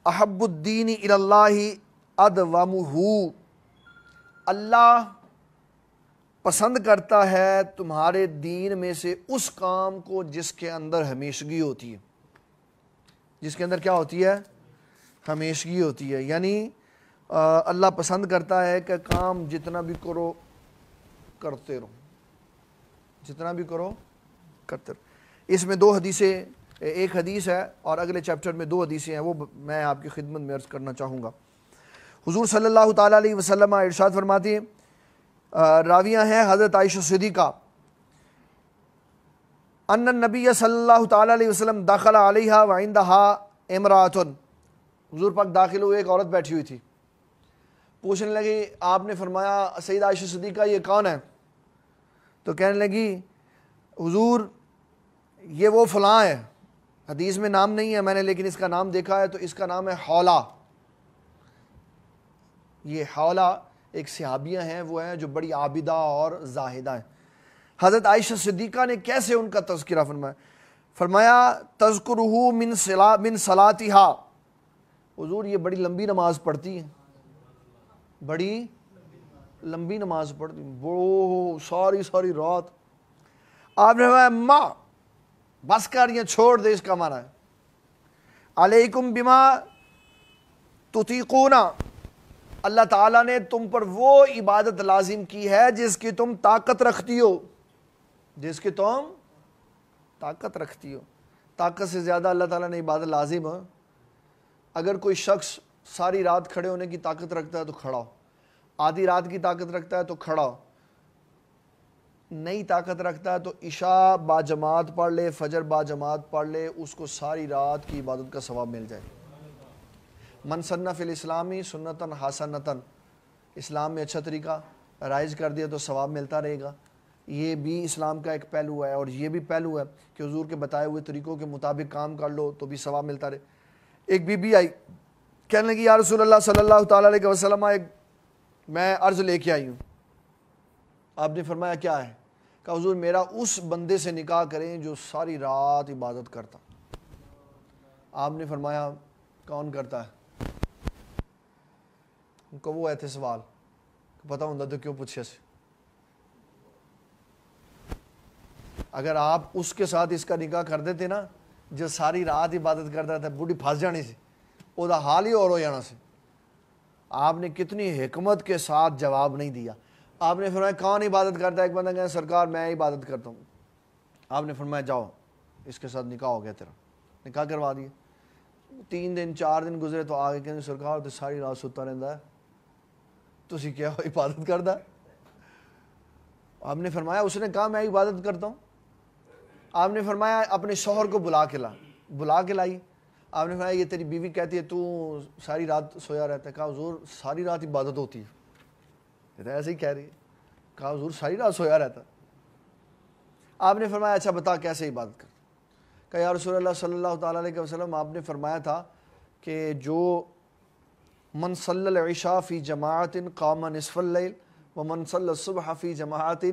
احب الدین الی اللہ ادومہ، اللہ پسند کرتا ہے تمہارے دین میں سے اس کام کو جس کے اندر ہمیشگی ہوتی ہے۔ جس کے اندر کیا ہوتی ہے؟ ہمیشگی ہوتی ہے، یعنی اللہ پسند کرتا ہے کہ کام جتنا بھی کرو کرتے رہو، جتنا بھی کرو کرتے رہو۔ اس میں 2 حدیثیں، ایک حدیث ہے اور اگلے چیپٹر میں 2 حدیثیں ہیں، وہ میں آپ کی خدمت میں عرض کرنا چاہوں گا۔ حضور صلی اللہ تعالیٰ علیہ وسلم ارشاد فرماتی ہیں، راویاں ہیں حضرت عائشہ صدیقہ، ان النبی صلی اللہ تعالیٰ علیہ وسلم دخل علیہا وعندہا امرأۃ، حضور پاک داخل ہوئے، ایک عورت بیٹھی ہوئی تھی، پوچھنے لگی، آپ نے فرمایا سید عائشہ صدیقہ یہ کون ہے؟ تو کہنے لگی حضور یہ وہ فلاں ہے، حدیث میں نام نہیں ہے میں نے لیکن اس کا نام دیکھا ہے، تو اس کا نام ہے حولہ۔ یہ حولہ ایک صحابیہ ہیں، وہ ہیں جو بڑی عابدہ اور زاہدہ ہیں۔ حضرت عائشہ صدیقہ نے کیسے ان کا تذکرہ فرمایا؟ فرمایا تذکرہ من صلاتہا، حضور یہ بڑی لمبی نماز پڑھتی ہیں، بڑی لمبی نماز پڑھتی ہیں، وہ ساری رات۔ آپ نے فرمایا ماں بس کر، یہ چھوڑ دے، اس کا معنی ہے علیکم بما تطیقون، اللہ تعالیٰ نے تم پر وہ عبادت لازم کی ہے جس کی تم طاقت رکھتی ہو، جس کی تم طاقت رکھتی ہو۔ طاقت سے زیادہ اللہ تعالیٰ نے عبادت لازم ہے۔ اگر کوئی شخص ساری رات کھڑے ہونے کی طاقت رکھتا ہے تو کھڑا ہو، آدھی رات کی طاقت رکھتا ہے تو کھڑا ہو، نئی طاقت رکھتا ہے تو عشاء با جماعت پڑھ لے، فجر با جماعت پڑھ لے، اس کو ساری رات کی عبادت کا ثواب مل جائے۔ من سن فی الاسلامی سنتن حسنتن، اسلام میں اچھا طریقہ رائج کر دیا تو ثواب ملتا رہے گا۔ یہ بھی اسلام کا ایک پہلو ہے، اور یہ بھی پہلو ہے کہ حضور کے بتائے ہوئے طریقوں کے مطابق کام کر لو تو بھی ثواب ملتا رہے۔ ایک بی بی آئی، کہنے لگی یا رسول اللہ صلی اللہ تعالیٰ علیہ وسلم، میں عرض لے کے آئی ہوں۔ آپ نے فرمایا کیا ہے؟ کہا حضور میرا اس بندے سے نکاح کریں جو ساری رات عبادت کرتا۔ آپ نے فرمایا کون کرتا ہے؟ ان کو وہ ایتھے سوال پتہ ہوتا تو کیوں پوچھے سے؟ اگر آپ اس کے ساتھ اس کا نکاح کر دیتے نا جو ساری رات عبادت کرتا تھا، بوڑھی پھنس جانی سی، وہ دا حال ہی اور ہو جانا سی۔ آپ نے کتنی حکمت کے ساتھ جواب نہیں دیا۔ آپ نے فرمایا کون عبادت کرتا ہے؟ ایک بندہ کہا سرکار میں عبادت کرتا ہوں۔ آپ نے فرمایا جاؤ اس کے ساتھ نکاح ہو گیا تیرا، نکاح کروا دیا۔ 3 دن 4 دن گزرے تو آگے کہنے سرکار تو ساری رات ستا رہتا ہے، تسی کیا عبادت کرتا ہے؟ آپ نے فرمایا اس نے کہا میں عبادت کرتا ہوں۔ آپ نے فرمایا اپنے شوہر کو بلا کے لائی۔ آپ نے فرمایا یہ تیری بیوی کہتی ہے تو ساری رات سویا رہتا ہے۔ کہا حضور ساری رات عبادت ہوتی ہے، یہ تو ایسے ہی کہہ رہی ہے۔ کہا حضور ساری رات سویا رہتا ہے۔ آپ نے فرمایا اچھا بتا کیسے عبادت کرتا؟ کہ یا رسول اللہ صلی اللہ تعالیٰ علیہ وسلم آپ نے فرمایا تھا کہ جو من صلی العشاء فی جماعت قام نصف اللیل ومن صلی الصبح فی جماعت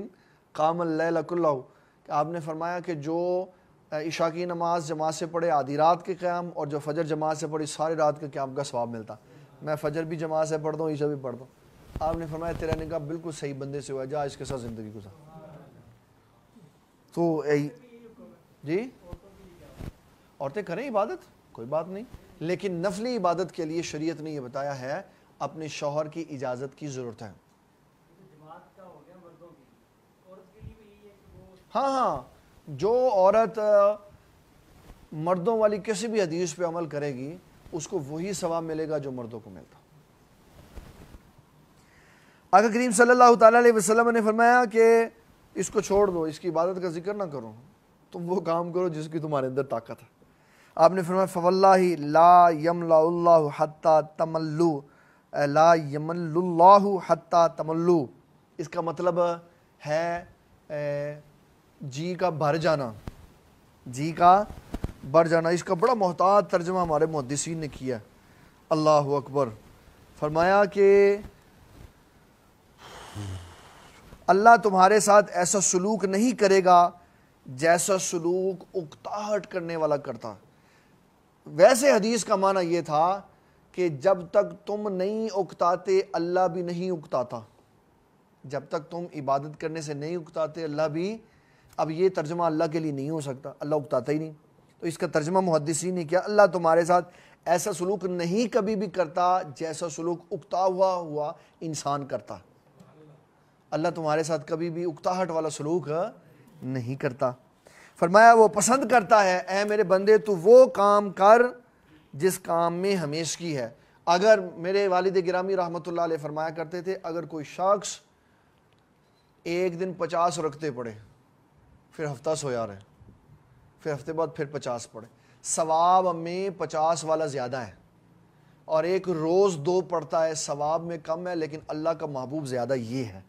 قام اللیل کلہ، کہ آپ نے فرمایا کہ جو عشاء کی نماز جماعت سے پڑھے آدھی رات کے قیام، اور جو فجر جماعت سے پڑھی ساری رات کے قیام کا ثواب ملتا۔ میں فجر بھی جماعت سے پڑھتا ہوں، عشاء بھی پڑھتا ہوں۔ آپ نے فرمایا تیرا نکاح بالکل صحیح بندے سے ہوا، جا اس کے ساتھ زندگی گزار۔ تو جی عورتیں کریں عبادت، کوئی بات نہیں، لیکن نفلی عبادت کے لیے شریعت نے یہ بتایا ہے اپنے شوہر کی اجازت کی ضرورت ہے۔ ہاں جو عورت مردوں والی کسی بھی حدیث پہ عمل کرے گی اس کو وہی ثواب ملے گا جو مردوں کو ملتا۔ آقا کریم صلی اللہ تعالیٰ علیہ وسلم نے فرمایا کہ اس کو چھوڑ دو، اس کی عبادت کا ذکر نہ کرو، تم وہ کام کرو جس کی تمہارے اندر طاقت ہے۔ آپ نے فرمایا فواللہ لا یملا اللہ حتی تملو، لا یمل اللہ حتی تملو، اس کا مطلب ہے جی کا بھر جانا، جی کا بھر جانا۔ اس کا بڑا محتاط ترجمہ ہمارے محدثین نے کیا۔ اللہ اکبر۔ فرمایا کہ اللہ تمہارے ساتھ ایسا سلوک نہیں کرے گا جیسا سلوک اکتاہٹ کرنے والا کرتا۔ ویسے حدیث کا معنی یہ تھا کہ جب تک تم نہیں اکتاتے اللہ بھی نہیں اکتاتا، جب تک تم عبادت کرنے سے نہیں اکتاتے اللہ بھی، اب یہ ترجمہ اللہ کے لیے نہیں ہو سکتا، اللہ اکتاتا ہی نہیں، تو اس کا ترجمہ محدثین نے کیا اللہ تمہارے ساتھ ایسا سلوک نہیں کبھی بھی کرتا جیسا سلوک اکتا ہوا انسان کرتا۔ اللہ تمہارے ساتھ کبھی بھی اکتاہٹ والا سلوک نہیں کرتا۔ فرمایا وہ پسند کرتا ہے اے میرے بندے تو وہ کام کر جس کام میں ہمیشگی ہے۔ اگر میرے والد گرامی رحمۃ اللہ علیہ فرمایا کرتے تھے اگر کوئی شخص ایک دن 50 رکھتے پڑے، پھر ہفتہ سویا رہے، پھر ہفتے بعد پھر 50 پڑھے، ثواب میں 50 والا زیادہ ہے، اور ایک روز 2 پڑھتا ہے ثواب میں کم ہے، لیکن اللہ کا محبوب زیادہ یہ ہے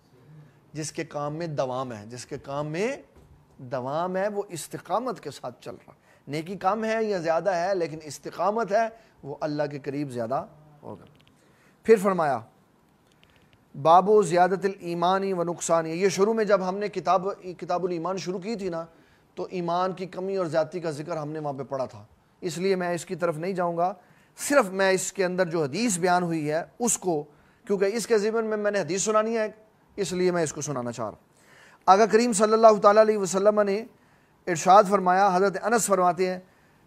جس کے کام میں دوام ہے، جس کے کام میں دوام ہے، وہ استقامت کے ساتھ چل رہا۔ نیکی کم ہے یا زیادہ ہے لیکن استقامت ہے، وہ اللہ کے قریب زیادہ ہوگا۔ پھر فرمایا باب و زیادت الایمانی و نقصانی، یہ شروع میں جب ہم نے کتاب الایمان شروع کی تھی نا تو ایمان کی کمی اور زیادتی کا ذکر ہم نے وہاں پہ پڑھا تھا، اس لیے میں اس کی طرف نہیں جاؤں گا، صرف میں اس کے اندر جو حدیث بیان ہوئی ہے اس کو، کیونکہ اس کے ضمن میں نے حدیث سنانی ہے اس لیے میں اس کو سنانا چاہ رہا ہوں۔ آقا کریم صلی اللہ تعالیٰ علیہ وسلم نے ارشاد فرمایا، حضرت انس فرماتے ہیں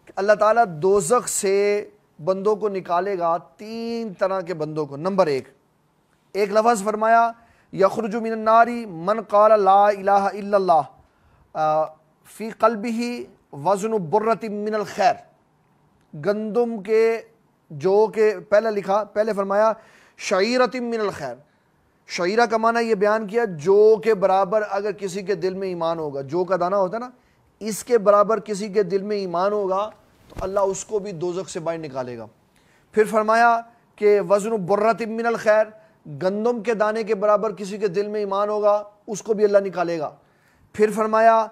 کہ اللہ تعالیٰ دوزخ سے بندوں کو نکالے گا 3 طرح کے بندوں کو۔ نمبر 1 ایک لفظ فرمایا یخرج من النار من قال لا الہ الا اللہ فی قلبہ وزن برۃ من الخیر، گندم کے جو کہ پہلے فرمایا شعیرۃ من الخیر، شعیرہ کا معنی یہ بیان کیا جو کے برابر اگر کسی کے دل میں ایمان ہوگا، جو کا دانہ ہوتا ہے نا، اس کے برابر کسی کے دل میں ایمان ہوگا تو اللہ اس کو بھی دوزخ سے باہر نکالے گا۔ پھر فرمایا کہ وزن برۃ من الخیر، گندم کے دانے کے برابر کسی کے دل میں ایمان ہوگا اس کو بھی اللہ نکالے گا۔ پھر فرمایا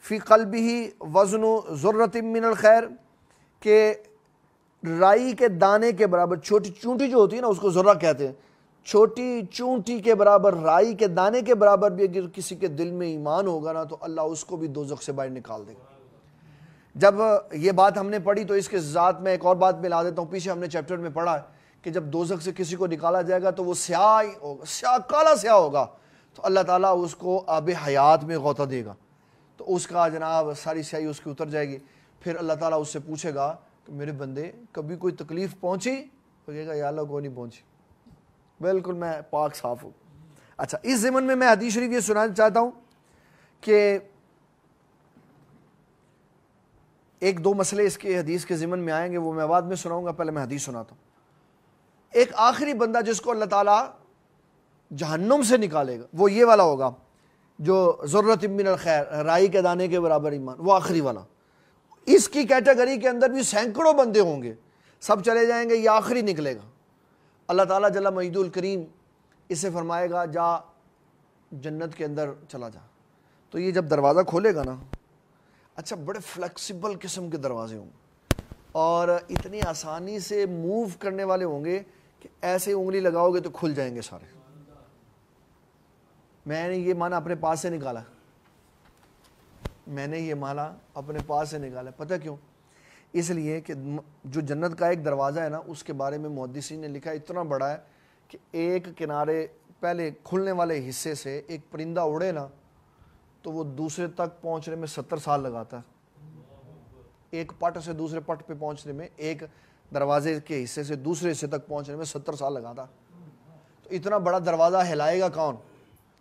فی قلبہ وزن ذرۃ من الخیر، کہ رائی کے دانے کے برابر، چھوٹی چونٹی جو ہوتی ہے نا اس کو ذرہ کہتے ہیں، چھوٹی چونٹی کے برابر، رائی کے دانے کے برابر بھی اگر کسی کے دل میں ایمان ہوگا نا تو اللہ اس کو بھی دوزخ سے باہر نکال دے گا۔ جب یہ بات ہم نے پڑھی تو اس کے ذات میں ایک اور بات ملا دیتا ہوں، پیچھے ہم نے چیپٹر میں پڑھا ہے کہ جب دوزخ سے کسی کو نکالا جائے گا تو وہ سیاہ ہوگا، سیاہ کالا سیاہ ہوگا، تو اللہ تعالیٰ اس کو آب حیات میں غوطہ دے گا، تو اس کا جناب ساری سیاہی اس کی اتر جائے گی۔ پھر اللہ تعالیٰ اس سے پوچھے گا کہ میرے بندے کبھی کوئی تکلیف پہنچی؟ تو کہے گا یا اللہ کوئی نہیں پہنچی، بالکل میں پاک صاف ہوں۔ اچھا، اس ضمن میں حدیث شریف یہ سنانا چاہتا ہوں کہ 1-2 مسئلے اس کے حدیث کے ضمن میں آئیں گے، وہ میں بعد میں سناؤں گا، پہلے میں حدیث سناتا ہوں۔ ایک آخری بندہ جس کو اللہ تعالیٰ جہنم سے نکالے گا وہ یہ والا ہوگا جو ذرۃ من الخیر، رائی کے دانے کے برابر ایمان، وہ آخری والا۔ اس کی کیٹیگری کے اندر بھی سینکڑوں بندے ہوں گے، سب چلے جائیں گے، یہ آخری نکلے گا۔ اللہ تعالیٰ جل مجید الکریم اس سے فرمائے گا جا جنت کے اندر چلا جا، تو یہ جب دروازہ کھولے گا نا، اچھا بڑے فلیکسیبل قسم کے دروازے ہوں گے اور اتنی آسانی سے موو کرنے والے ہوں گے کہ ایسے انگلی لگاؤ گے تو کھل جائیں گے سارے. میں نے یہ معنی اپنے پاس سے نکالا, میں نے یہ معنی اپنے پاس سے نکالا. پتہ کیوں؟ اس لیے کہ جو جنت کا ایک دروازہ ہے نا, اس کے بارے میں محدثین نے لکھا اتنا بڑا ہے کہ ایک کنارے پہلے کھلنے والے حصے سے ایک پرندہ اڑے نا تو وہ دوسرے تک پہنچنے میں 70 سال لگاتا ہے. ایک پٹ سے دوسرے پٹ پہ پہنچنے میں, ایک دروازے کے حصے سے دوسرے حصے تک پہنچنے میں 70 سال لگاتا. تو اتنا بڑا دروازہ ہلائے گا کون؟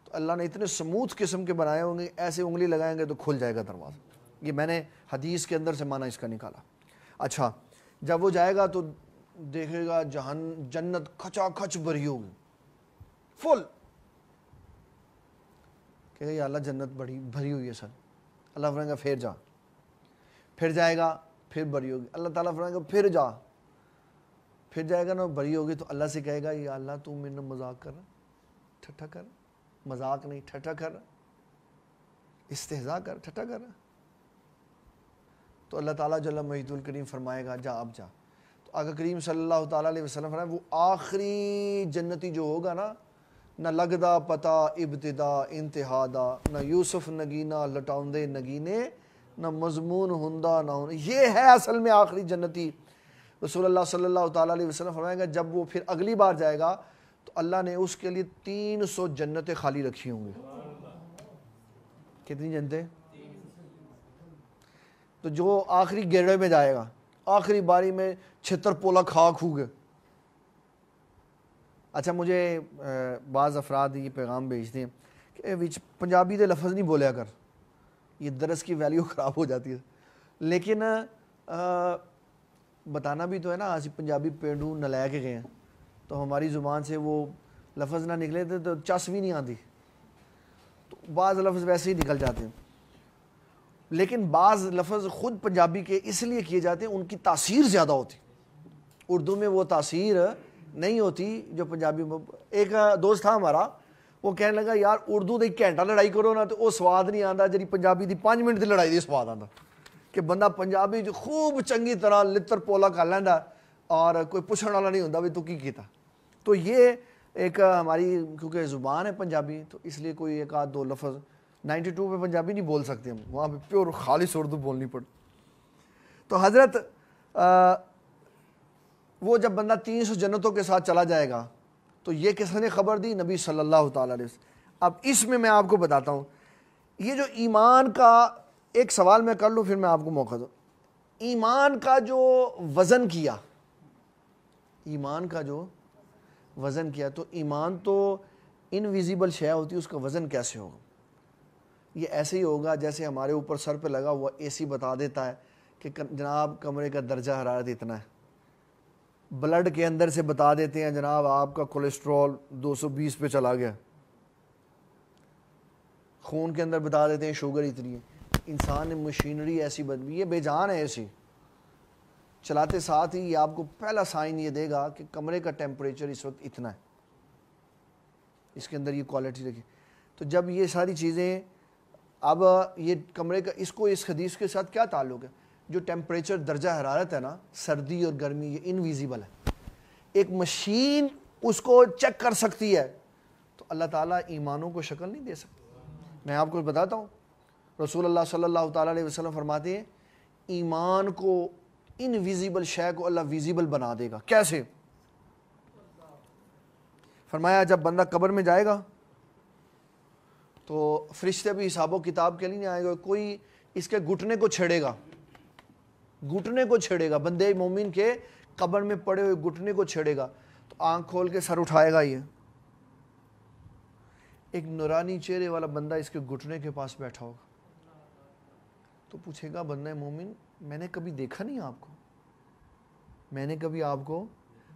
تو اللہ نے اتنے سموتھ قسم کے بنائے ہوں گے, ایسے انگلی لگائیں گے تو کھل جائے گا دروازہ. یہ میں نے حدیث کے اندر سے معنی اس کا نکالا. اچھا جب وہ جائے گا تو دیکھے گا جنت کھچا کھچ بھری ہوگی, فل. کہ یا اللہ جنت بڑی بھری ہوئی ہے سر. اللہ فرمائے گا پھر جا. پھر جائے گا, پھر بھری ہوگی. اللہ تعالیٰ فرمائے گا پھر جا. پھر جائے گا نا بھری ہوگی تو اللہ سے کہے گا یا اللہ تو میرے نے مذاق کر رہا, ٹھٹھا کر, مذاق نہیں ٹھٹھا کر, استہزاء کر, ٹھٹھا کر. تو اللہ تعالیٰ جل مجید الکریم فرمائے گا جا اب جا. تو آقا کریم صلی اللہ تعالیٰ علیہ وسلم فرمائے وہ آخری جنتی جو ہوگا نا, نہ لگدا پتا ابتدا انتہا دا, نہ یوسف نگینہ لٹاؤندے نگینے, نہ مضمون ہندہ نہ ہونے. یہ ہے اصل میں آخری جنتی. رسول اللہ صلی اللہ تعالیٰ علیہ وسلم فرمائے گا جب وہ پھر اگلی بار جائے گا تو اللہ نے اس کے لیے 300 جنتیں خالی رکھی ہوں گی. کتنی جنتیں؟ تو جو آخری گیڑے میں جائے گا, آخری باری میں 76 پولا خاک ہوگے. اچھا مجھے بعض افراد یہ پیغام بھیجتے ہیں کہ پنجابی دے لفظ نہیں بولیا کر, یہ درس کی ویلیو خراب ہو جاتی ہے. لیکن بتانا بھی تو ہے نا, آج پنجابی پینڈو نلے کے گئے ہیں تو ہماری زبان سے وہ لفظ نہ نکلے تھے تو چس بھی نہیں آتی, تو بعض لفظ ویسے ہی نکل جاتے ہیں. لیکن بعض لفظ خود پنجابی کے اس لیے کیے جاتے ہیں ان کی تاثیر زیادہ ہوتی. اردو میں وہ تاثیر نہیں ہوتی جو پنجابی میں. ایک دوست تھا ہمارا, وہ کہنے لگا یار اردو دی گھنٹہ لڑائی کرو نا تو وہ سواد نہیں آتا جی پنجابی دی 5 منٹ دی لڑائی دی سواد آتا. کہ بندہ پنجابی جو خوب چنگی طرح لتر پولا کر لینا اور کوئی پوچھنے والا نہیں ہوتا بھی تو کی کیتا. تو یہ ایک ہماری کیونکہ زبان ہے پنجابی تو اس لیے کوئی ایک آدھ دو لفظ 92 پہ پنجابی نہیں بول سکتے ہم, وہاں پہ پیور خالص اردو بولنی پڑ. تو حضرت وہ جب بندہ 300 جنتوں کے ساتھ چلا جائے گا تو یہ کس نے خبر دی؟ نبی صلی اللہ تعالیٰ علیہ وسلم. اب اس میں آپ کو بتاتا ہوں یہ جو ایمان کا ایک سوال میں کر لوں پھر میں آپ کو موقع دوں. ایمان کا جو وزن کیا, ایمان کا جو وزن کیا, تو ایمان تو انویزیبل شے ہوتی ہے, اس کا وزن کیسے ہوگا؟ یہ ایسے ہی ہوگا جیسے ہمارے اوپر سر پہ لگا ہوا اے سی بتا دیتا ہے کہ جناب کمرے کا درجہ حرارت اتنا ہے. بلڈ کے اندر سے بتا دیتے ہیں جناب آپ کا کولیسٹرول 220 پہ چلا گیا. خون کے اندر بتا دیتے ہیں شوگر اتنی ہے. انسان نے مشینری ایسی بنی, یہ بے جان ہے ایسی, چلاتے ساتھ ہی یہ آپ کو پہلا سائن یہ دے گا کہ کمرے کا ٹیمپریچر اس وقت اتنا ہے, اس کے اندر یہ کوالٹی رکھی. تو جب یہ ساری چیزیں, اب یہ کمرے کا اس حدیث کے ساتھ کیا تعلق ہے؟ جو ٹیمپریچر درجہ حرارت ہے نا, سردی اور گرمی, یہ انویزیبل ہے. ایک مشین اس کو چیک کر سکتی ہے, تو اللہ تعالیٰ ایمانوں کو شکل نہیں دے سکتا. میں آپ کو بتاتا ہوں, رسول اللہ صلی اللہ تعالیٰ علیہ وسلم فرماتے ہیں ایمان کو, انویزیبل شے کو اللہ ویزیبل بنا دے گا. کیسے؟ فرمایا جب بندہ قبر میں جائے گا تو فرشتے بھی حساب و کتاب کے لیے نہیں آئے گا, کوئی اس کے گھٹنے کو چھیڑے گا, گھٹنے کو چھیڑے گا, بندے مومن کے قبر میں پڑے ہوئے گھٹنے کو چھیڑے گا. تو آنکھ کھول کے سر اٹھائے گا, یہ ایک نورانی چہرے والا بندہ اس کے گھٹنے کے پاس بیٹھا ہوگا. تو پوچھے گا بندہ مومن میں نے کبھی دیکھا نہیں آپ کو, میں نے کبھی آپ کو,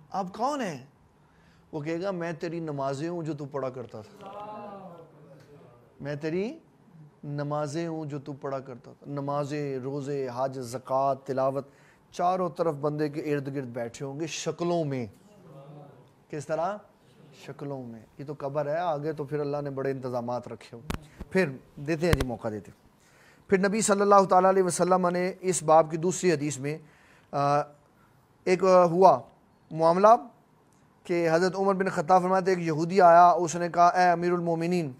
آپ کون ہیں؟ وہ کہے گا میں تیری نمازیں ہوں جو تو پڑھا کرتا تھا, میں تیری نمازیں ہوں جو تو پڑھا کرتا تھا. نمازیں, روزے, حج, زکوٰۃ, تلاوت, چاروں طرف بندے کے ارد گرد بیٹھے ہوں گے شکلوں میں. کس طرح؟ شکلوں میں. یہ تو قبر ہے, آگے تو پھر اللہ نے بڑے انتظامات رکھے ہوں. پھر دیتے ہیں جی موقع دیتے. پھر نبی صلی اللہ تعالیٰ علیہ وسلم نے اس باب کی دوسری حدیث میں ایک ہوا معاملہ کہ حضرت عمر بن خطاب فرماتے ایک یہودی آیا، اس نے کہا اے امیر المومنین،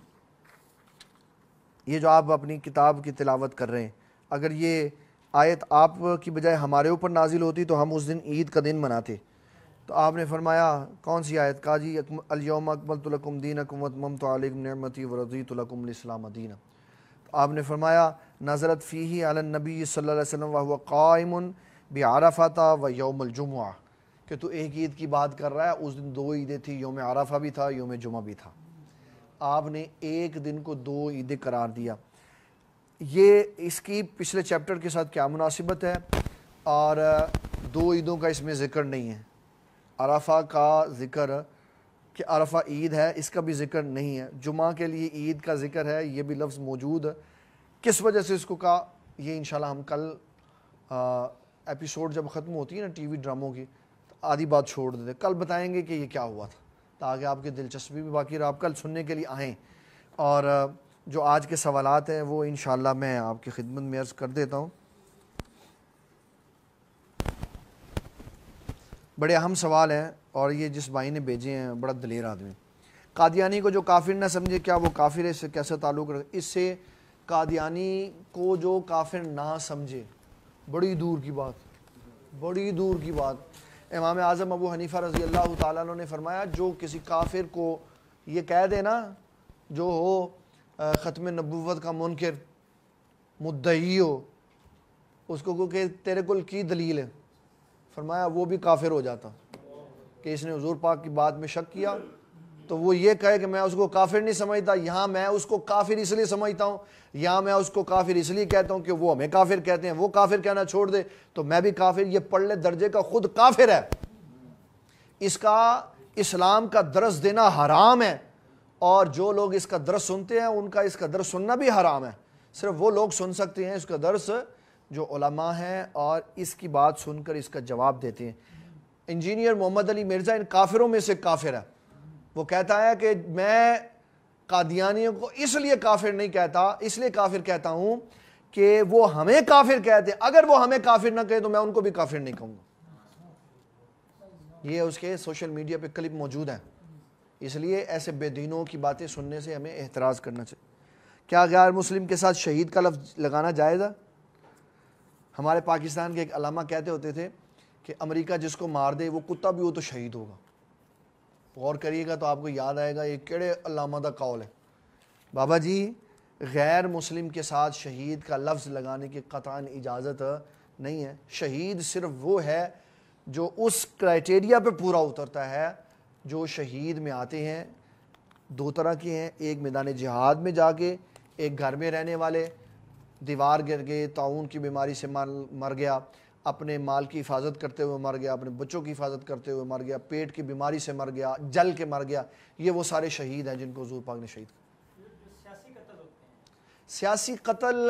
یہ جو آپ اپنی کتاب کی تلاوت کر رہے ہیں، اگر یہ آیت آپ کی بجائے ہمارے اوپر نازل ہوتی تو ہم اس دن عید کا دن مناتے۔ تو آپ نے فرمایا کون سی آیت؟ کہا جی الیوم اکملت لکم دینکم واتممت علیکم نعمتی ورضیت لکم الاسلام دینا۔ تو آپ نے فرمایا نزلت فیہ علی النبی صلی اللہ علیہ وسلم وہو قائم بعرفۃ و یوم الجمعہ، کہ تو ایک عید کی بات کر رہا ہے، اس دن دو عیدیں تھیں، یوم عرفہ بھی تھا، یوم جمعہ بھی تھا۔ آپ نے ایک دن کو دو عیدیں قرار دیا۔ یہ اس کی پچھلے چیپٹر کے ساتھ کیا مناسبت ہے؟ اور دو عیدوں کا اس میں ذکر نہیں ہے، عرفہ کا ذکر کہ عرفہ عید ہے اس کا بھی ذکر نہیں ہے، جمعہ کے لیے عید کا ذکر ہے، یہ بھی لفظ موجود ہے۔ کس وجہ سے اس کو کہا، یہ انشاءاللہ ہم کل ایپیسوڈ جب ختم ہوتی ہے نا ٹی وی ڈراموں کی، تو آدھی بات چھوڑ دیتے، کل بتائیں گے کہ یہ کیا ہوا تھا، تاکہ آپ کی دلچسپی بھی باقی رہے، آپ کل سننے کے لیے آئیں۔ اور جو آج کے سوالات ہیں وہ انشاءاللہ میں آپ کی خدمت میں عرض کر دیتا ہوں۔ بڑے اہم سوال ہیں، اور یہ جس بھائی نے بھیجے ہیں بڑا دلیر آدمی۔ قادیانی کو جو کافر نہ سمجھے، کیا وہ کافر ہے؟ اس سے کیسا تعلق رکھے؟ اس سے قادیانی کو جو کافر نہ سمجھے، بڑی دور کی بات، بڑی دور کی بات۔ امام اعظم ابو حنیفہ رضی اللہ تعالیٰ عنہ نے فرمایا جو کسی کافر کو یہ کہہ دے نا، جو ہو ختم نبوت کا منکر مدعی ہو، اس کو کہ تیرے کل کی دلیل ہے، فرمایا وہ بھی کافر ہو جاتا، کہ اس نے حضور پاک کی بات میں شک کیا تو وہ یہ کہے کہ میں اس کو کافر نہیں سمجھتا، یہاں میں اس کو کافر اس لیے سمجھتا ہوں، یہاں میں اس کو کافر اس لیے کہتا ہوں کہ وہ ہمیں کافر کہتے ہیں، وہ کافر کہنا چھوڑ دے تو میں بھی کافر، یہ پڑھلے درجے کا خود کافر ہے، اس کا اسلام کا درس دینا حرام ہے، اور جو لوگ اس کا درس سنتے ہیں ان کا اس کا درس سننا بھی حرام ہے۔ صرف وہ لوگ سن سکتے ہیں اس کا درس جو علماء ہیں اور اس کی بات سن کر اس کا جواب دیتے ہیں۔ انجینئر محمد علی مرزا ان کافروں میں سے کافر ہے، وہ کہتا ہے کہ میں قادیانیوں کو اس لیے کافر نہیں کہتا، اس لیے کافر کہتا ہوں کہ وہ ہمیں کافر کہتے ہیں، اگر وہ ہمیں کافر نہ کہے تو میں ان کو بھی کافر نہیں کہوں گا۔ یہ اس کے سوشل میڈیا پہ کلپ موجود ہیں، اس لیے ایسے بے دینوں کی باتیں سننے سے ہمیں احتراز کرنا چاہیے۔ کیا غیر مسلم کے ساتھ شہید کا لفظ لگانا جائز ہے؟ ہمارے پاکستان کے ایک علامہ کہتے ہوتے تھے کہ امریکہ جس کو مار دے وہ کتا بھی ہو تو شہید ہوگا۔ غور کریے گا تو آپ کو یاد آئے گا یہ کیڑے علامہ دا قول ہے۔ بابا جی غیر مسلم کے ساتھ شہید کا لفظ لگانے کی قطعاً اجازت نہیں ہے۔ شہید صرف وہ ہے جو اس کرائٹیریا پہ پورا اترتا ہے۔ جو شہید میں آتے ہیں دو طرح کے ہیں، ایک میدان جہاد میں جا کے، ایک گھر میں رہنے والے، دیوار گر گئے، طاعون کی بیماری سے مر گیا، اپنے مال کی حفاظت کرتے ہوئے مر گیا، اپنے بچوں کی حفاظت کرتے ہوئے مر گیا، پیٹ کی بیماری سے مر گیا، جل کے مر گیا، یہ وہ سارے شہید ہیں جن کو حضور پاک نے شہید کیا۔ سیاسی قتل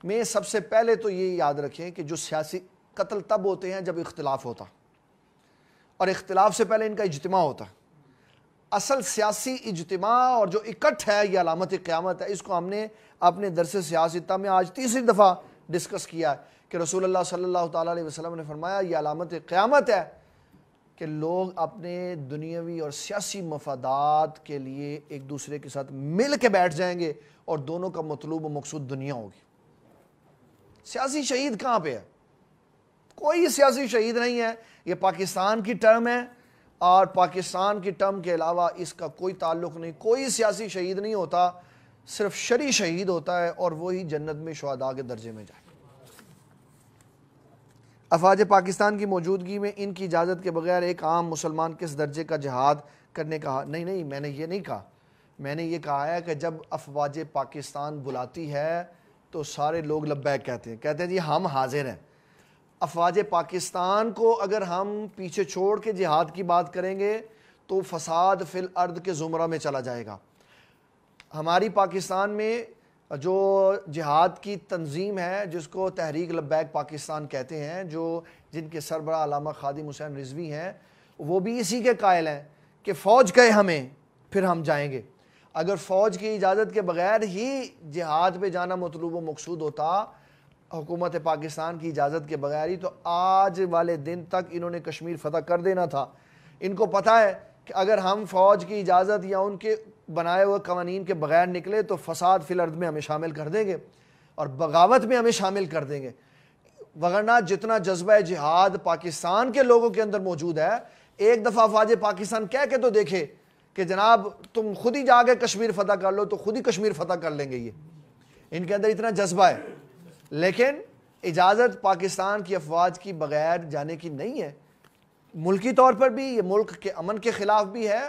میں سب سے پہلے تو یہ یاد رکھیں کہ جو سیاسی قتل تب ہوتے ہیں جب اختلاف ہوتا، اور اختلاف سے پہلے ان کا اجتماع ہوتا ہے۔ اصل سیاسی اجتماع اور جو اکٹھ ہے یہ علامت قیامت ہے۔ اس کو ہم نے اپنے درس سیاستہ میں آج تیسری دفعہ ڈسکس کیا ہے کہ رسول اللہ صلی اللہ تعالیٰ علیہ وسلم نے فرمایا یہ علامت قیامت ہے کہ لوگ اپنے دنیاوی اور سیاسی مفادات کے لیے ایک دوسرے کے ساتھ مل کے بیٹھ جائیں گے اور دونوں کا مطلوب و مقصود دنیا ہوگی۔ سیاسی شہید کہاں پہ ہے؟ کوئی سیاسی شہید نہیں ہے۔ یہ پاکستان کی ٹرم ہے اور پاکستان کی ٹرم کے علاوہ اس کا کوئی تعلق نہیں۔ کوئی سیاسی شہید نہیں ہوتا، صرف شرعی شہید ہوتا ہے اور وہی جنت میں شہداء کے درجے میں جائے۔ افواج پاکستان کی موجودگی میں ان کی اجازت کے بغیر ایک عام مسلمان کس درجے کا جہاد کرنے کا؟ نہیں، میں نے یہ نہیں کہا۔ میں نے یہ کہا ہے کہ جب افواج پاکستان بلاتی ہے تو سارے لوگ لبیک کہتے ہیں جی ہم حاضر ہیں۔ افواج پاکستان کو اگر ہم پیچھے چھوڑ کے جہاد کی بات کریں گے تو فساد فی الارض کے زمرہ میں چلا جائے گا۔ ہماری پاکستان میں جو جہاد کی تنظیم ہے جس کو تحریک لبیک پاکستان کہتے ہیں، جن کے سربراہ علامہ خادم حسین رضوی ہیں، وہ بھی اسی کے قائل ہیں کہ فوج کہے ہمیں پھر ہم جائیں گے۔ اگر فوج کی اجازت کے بغیر ہی جہاد پہ جانا مطلوب و مقصود ہوتا، حکومت پاکستان کی اجازت کے بغیر ہی، تو آج والے دن تک انہوں نے کشمیر فتح کر دینا تھا۔ ان کو پتہ ہے کہ اگر ہم فوج کی اجازت یا ان کے بنائے ہوئے قوانین کے بغیر نکلے تو فساد فی الارض میں ہمیں شامل کر دیں گے اور بغاوت میں ہمیں شامل کر دیں گے۔ وگرنہ جتنا جذبہ جہاد پاکستان کے لوگوں کے اندر موجود ہے، ایک دفعہ افواج پاکستان کہہ کے تو دیکھے کہ جناب تم خود ہی جا کے کشمیر فتح کر لو، تو خود ہی کشمیر فتح کر لیں گے۔ یہ ان کے اندر اتنا جذبہ ہے، لیکن اجازت پاکستان کی افواج کی بغیر جانے کی نہیں ہے۔ ملکی طور پر بھی یہ ملک کے امن کے خلاف بھی ہے،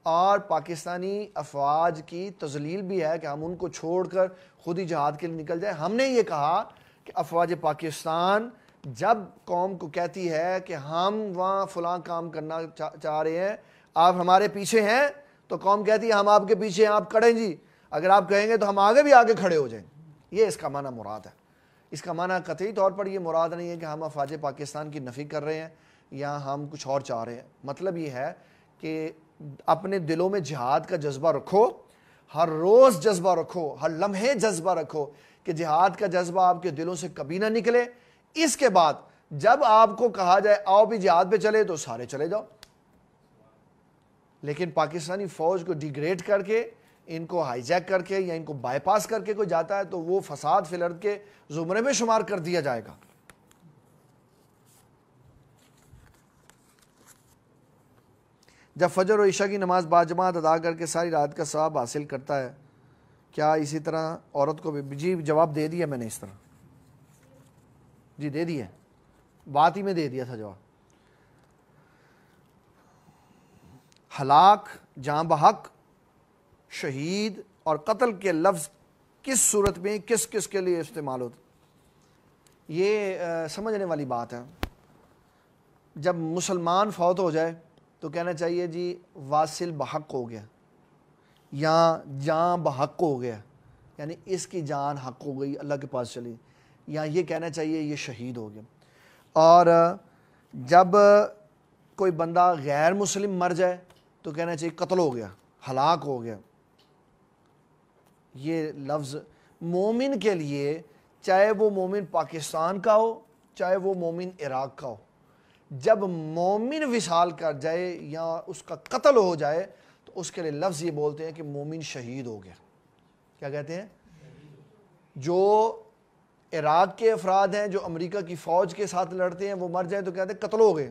اور پاکستانی افواج کی تذلیل بھی ہے کہ ہم ان کو چھوڑ کر خود ہی جہاد کے لیے نکل جائیں۔ ہم نے یہ کہا کہ افواج پاکستان جب قوم کو کہتی ہے کہ ہم وہاں فلاں کام کرنا چاہ رہے ہیں، آپ ہمارے پیچھے ہیں، تو قوم کہتی ہے ہم آپ کے پیچھے ہیں، آپ کھڑیں جی، اگر آپ کہیں گے تو ہم آگے بھی آگے کھڑے ہو جائیں۔ یہ اس کا معنی مراد ہے۔ اس کا معنی قطعی طور پر یہ مراد نہیں ہے کہ ہم افواج پاکستان کی نفی کر رہے ہیں یا ہم کچھ اور چاہ رہے ہیں۔ مطلب یہ ہے کہ اپنے دلوں میں جہاد کا جذبہ رکھو، ہر روز جذبہ رکھو، ہر لمحے جذبہ رکھو کہ جہاد کا جذبہ آپ کے دلوں سے کبھی نہ نکلے۔ اس کے بعد جب آپ کو کہا جائے آؤ بھی جہاد پہ چلے تو سارے چلے جاؤ، لیکن پاکستانی فوج کو ڈیگریڈ کر کے، ان کو ہائی جیک کر کے یا ان کو بائی پاس کر کے کوئی جاتا ہے تو وہ فساد فی الارض کے زمرے میں شمار کر دیا جائے گا۔ جب فجر و عشاء کی نماز باجماعت ادا کر کے ساری رات کا ثواب حاصل کرتا ہے، کیا اسی طرح عورت کو بھی؟ جی جواب دے دیا میں نے، اس طرح جی دے دیا، بات ہی میں دے دیا تھا جواب۔ ہلاک، جاں بحق، شہید اور قتل کے لفظ کس صورت میں کس کس کے لیے استعمال ہوتے؟ یہ سمجھنے والی بات ہے۔ جب مسلمان فوت ہو جائے تو کہنا چاہیے جی واصل بحق ہو گیا یا جاں بحق ہو گیا، یعنی اس کی جان حق ہو گئی، اللہ کے پاس چلی، یا یہ کہنا چاہیے یہ شہید ہو گیا۔ اور جب کوئی بندہ غیر مسلم مر جائے تو کہنا چاہیے قتل ہو گیا، ہلاک ہو گیا۔ یہ لفظ مومن کے لیے، چاہے وہ مومن پاکستان کا ہو چاہے وہ مومن عراق کا ہو، جب مومن وصال کر جائے یا اس کا قتل ہو جائے تو اس کے لیے لفظ یہ بولتے ہیں کہ مومن شہید ہو گیا۔ کیا کہتے ہیں؟ جو عراق کے افراد ہیں جو امریکہ کی فوج کے ساتھ لڑتے ہیں، وہ مر جائیں تو کہتے ہیں قتل ہو گئے۔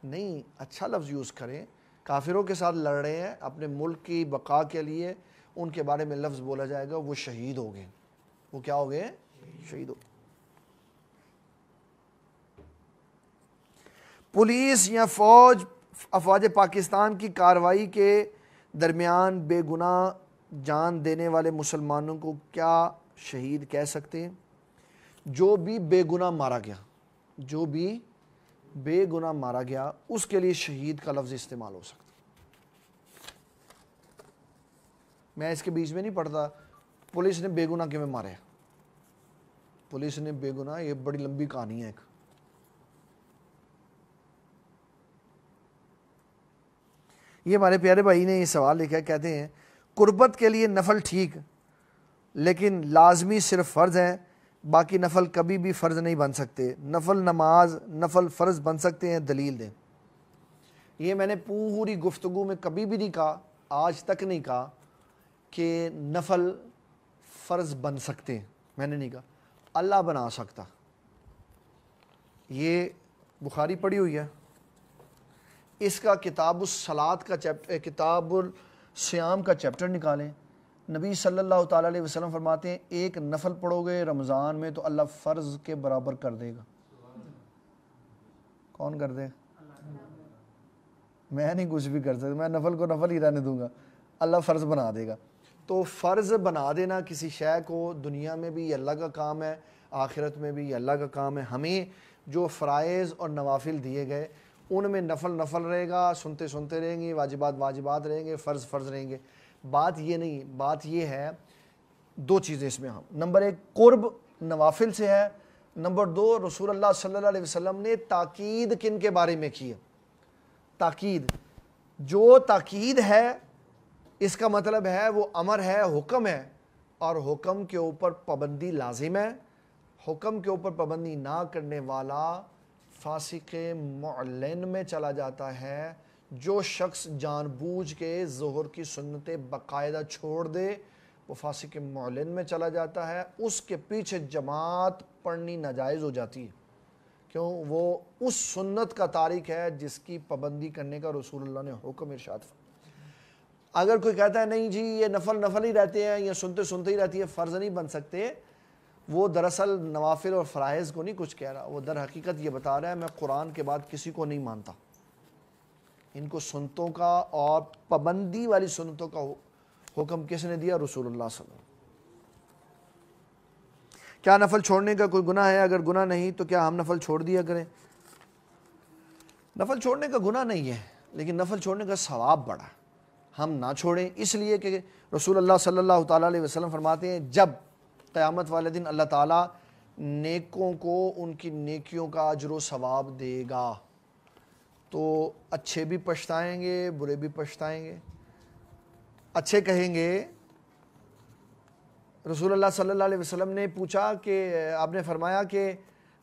نہیں، اچھا لفظ یوز کریں۔ کافروں کے ساتھ لڑ رہے ہیں اپنے ملک کی بقا کے لیے، ان کے بارے میں لفظ بولا جائے گا وہ شہید ہو گئے۔ وہ کیا ہو گئے؟ شہید ہو گئے۔ پولیس یا فوج افواج پاکستان کی کارروائی کے درمیان بے گناہ جان دینے والے مسلمانوں کو کیا شہید کہہ سکتے ہیں؟ جو بھی بے گناہ مارا گیا، جو بھی بے گناہ مارا گیا اس کے لیے شہید کا لفظ استعمال ہو سکتا۔ میں اس کے بیچ میں نہیں پڑھتا پولیس نے بے گناہ کیوں مارے، پولیس نے بے گناہ، یہ بڑی لمبی کہانی ہے ایک۔ یہ ہمارے پیارے بھائی نے یہ سوال لکھا ہے، کہتے ہیں قربت کے لیے نفل ٹھیک لیکن لازمی صرف فرض ہیں، باقی نفل کبھی بھی فرض نہیں بن سکتے، نفل نماز نفل فرض بن سکتے ہیں، دلیل دیں۔ یہ میں نے پوری گفتگو میں کبھی بھی نہیں کہا، آج تک نہیں کہا کہ نفل فرض بن سکتے ہیں، میں نے نہیں کہا۔ اللہ بنا سکتا۔ یہ بخاری پڑھی ہوئی ہے، اس کا کتاب الصلاۃ کا چیپٹر، کتاب الصیام کا چیپٹر نکالیں۔ نبی صلی اللہ تعالیٰ علیہ وسلم فرماتے ہیں ایک نفل پڑھو گے رمضان میں تو اللہ فرض کے برابر کر دے گا۔ کون کر دے؟ میں نہیں کچھ بھی کر سکتا، میں نفل کو نفل ہی رہنے دوں گا، اللہ فرض بنا دے گا۔ تو فرض بنا دینا کسی شے کو دنیا میں بھی یہ اللہ کا کام ہے، آخرت میں بھی یہ اللہ کا کام ہے۔ ہمیں جو فرائض اور نوافل دیے گئے ان میں نفل نفل رہے گا، سنتے سنتے رہیں گے، واجبات واجبات رہیں گے، فرض فرض رہیں گے۔ بات یہ نہیں، بات یہ ہے دو چیزیں اس میں ہم، نمبر ایک قرب نوافل سے ہے، نمبر دو رسول اللہ صلی اللہ علیہ وسلم نے تاکید کن کے بارے میں کی ہے؟ تاکید، جو تاکید ہے اس کا مطلب ہے وہ امر ہے، حکم ہے، اور حکم کے اوپر پابندی لازم ہے. حکم کے اوپر پابندی نہ کرنے والا فاسق معلن میں چلا جاتا ہے. جو شخص جان بوجھ کے ظہر کی سنتیں باقاعدہ چھوڑ دے وہ فاسق معلن میں چلا جاتا ہے. اس کے پیچھے جماعت پڑھنی ناجائز ہو جاتی ہے، کیوں؟ وہ اس سنت کا تارک ہے جس کی پابندی کرنے کا رسول اللہ نے حکم ارشاد فرمایا. اگر کوئی کہتا ہے نہیں جی یہ نفل ہی رہتے ہیں، یہ سنتے ہی رہتی ہے، فرض نہیں بن سکتے، وہ دراصل نوافل اور فرائض کو نہیں کچھ کہہ رہا، وہ در حقیقت یہ بتا رہا ہے میں قرآن کے بعد کسی کو نہیں مانتا. ان کو سنتوں کا اور پابندی والی سنتوں کا حکم کس نے دیا؟ رسول اللہ صلی اللہ علیہ وسلم. کیا نفل چھوڑنے کا کوئی گناہ ہے؟ اگر گناہ نہیں تو کیا ہم نفل چھوڑ دیا کریں؟ نفل چھوڑنے کا گناہ نہیں ہے، لیکن نفل چھوڑنے کا ثواب بڑا ہے. ہم نہ چھوڑیں اس لیے کہ رسول اللہ صلی اللہ تعالیٰ علیہ وسلم فرماتے ہیں جب قیامت والے دن اللہ تعالیٰ نیکوں کو ان کی نیکیوں کا اجر و ثواب دے گا تو اچھے بھی پچھتائیں گے، برے بھی پچھتائیں گے. اچھے کہیں گے، رسول اللہ صلی اللہ علیہ وسلم نے پوچھا کہ آپ نے فرمایا کہ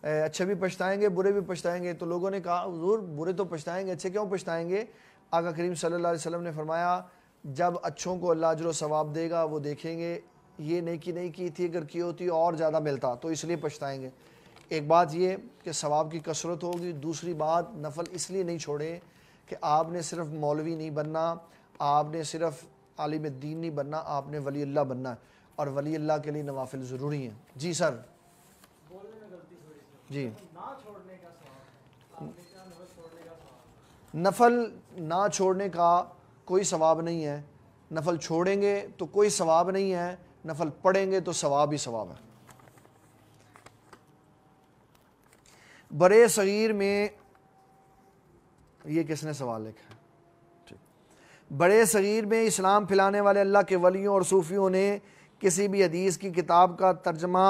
اچھے بھی پچھتائیں گے برے بھی پچھتائیں گے، تو لوگوں نے کہا حضور برے تو پچھتائیں گے، اچھے کیوں پچھتائیں گے؟ آقا کریم صلی اللہ علیہ وسلم نے فرمایا جب اچھوں کو اللہ اجر و ثواب دے گا وہ دیکھیں گے یہ نیکی نہیں کی تھی، اگر کی ہوتی اور زیادہ ملتا، تو اس لیے پچھتائیں گے. ایک بات یہ کہ ثواب کی کثرت ہوگی. دوسری بات نفل اس لیے نہیں چھوڑے کہ آپ نے صرف مولوی نہیں بننا، آپ نے صرف عالم دین نہیں بننا، آپ نے ولی اللہ بننا ہے، اور ولی اللہ کے لیے نوافل ضروری ہیں. جی سر. جی نفل نہ چھوڑنے کا کوئی ثواب نہیں ہے. نفل چھوڑیں گے تو کوئی ثواب نہیں ہے، نفل پڑھیں گے تو ثواب ہی ثواب ہے. برے صغیر میں یہ کس نے سوال لکھا ہے؟ بڑے صغیر میں اسلام پھیلانے والے اللہ کے ولیوں اور صوفیوں نے کسی بھی حدیث کی کتاب کا ترجمہ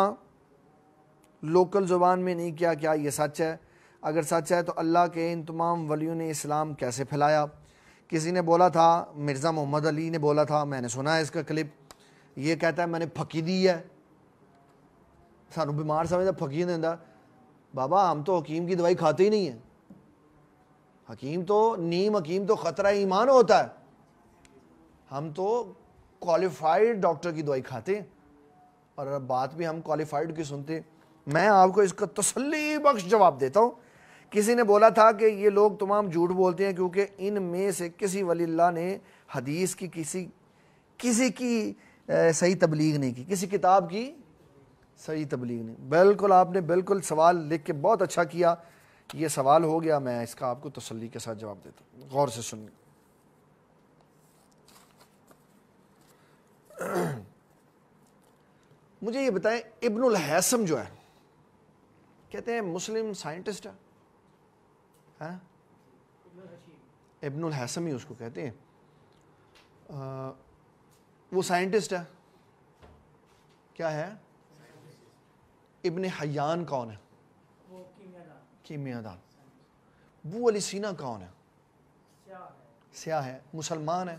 لوکل زبان میں نہیں کیا. کیا یہ سچ ہے؟ اگر سچ ہے تو اللہ کے ان تمام ولیوں نے اسلام کیسے پھیلایا؟ کسی نے بولا تھا، مرزا محمد علی نے بولا تھا، میں نے سنا ہے اس کا کلپ، یہ کہتا ہے میں نے پھکی دی ہے. سانو بیمار سمجھتا پھکی نہیں دینا. بابا ہم تو حکیم کی دوائی کھاتے ہی نہیں ہیں. حکیم تو نیم حکیم تو خطرہ ایمان ہوتا ہے. ہم تو کوالیفائڈ ڈاکٹر کی دوائی کھاتے ہیں، اور بات بھی ہم کوالیفائڈ کی سنتے. میں آپ کو اس کا تسلی بخش جواب دیتا ہوں. کسی نے بولا تھا کہ یہ لوگ تمام جھوٹ بولتے ہیں کیونکہ ان میں سے کسی ولی اللہ نے حدیث کی کسی کی صحیح تبلیغ نہیں کی، کسی کتاب کی صحیح تبلیغ نہیں. بالکل آپ نے بالکل سوال لکھ کے بہت اچھا کیا. یہ سوال ہو گیا، میں اس کا آپ کو تسلی کے ساتھ جواب دیتا ہوں. غور سے سنیں. مجھے یہ بتائیں ابن الحیثم جو ہے کہتے ہیں مسلم سائنٹسٹ ہے، ابن الحیثم ہی اس کو کہتے ہیں. وہ سائنٹسٹ ہے، کیا ہے؟ ابن حیان کون ہے؟ کیمیاء دان. ابو علی سینا کون ہے؟ سیاہ ہے، مسلمان ہے.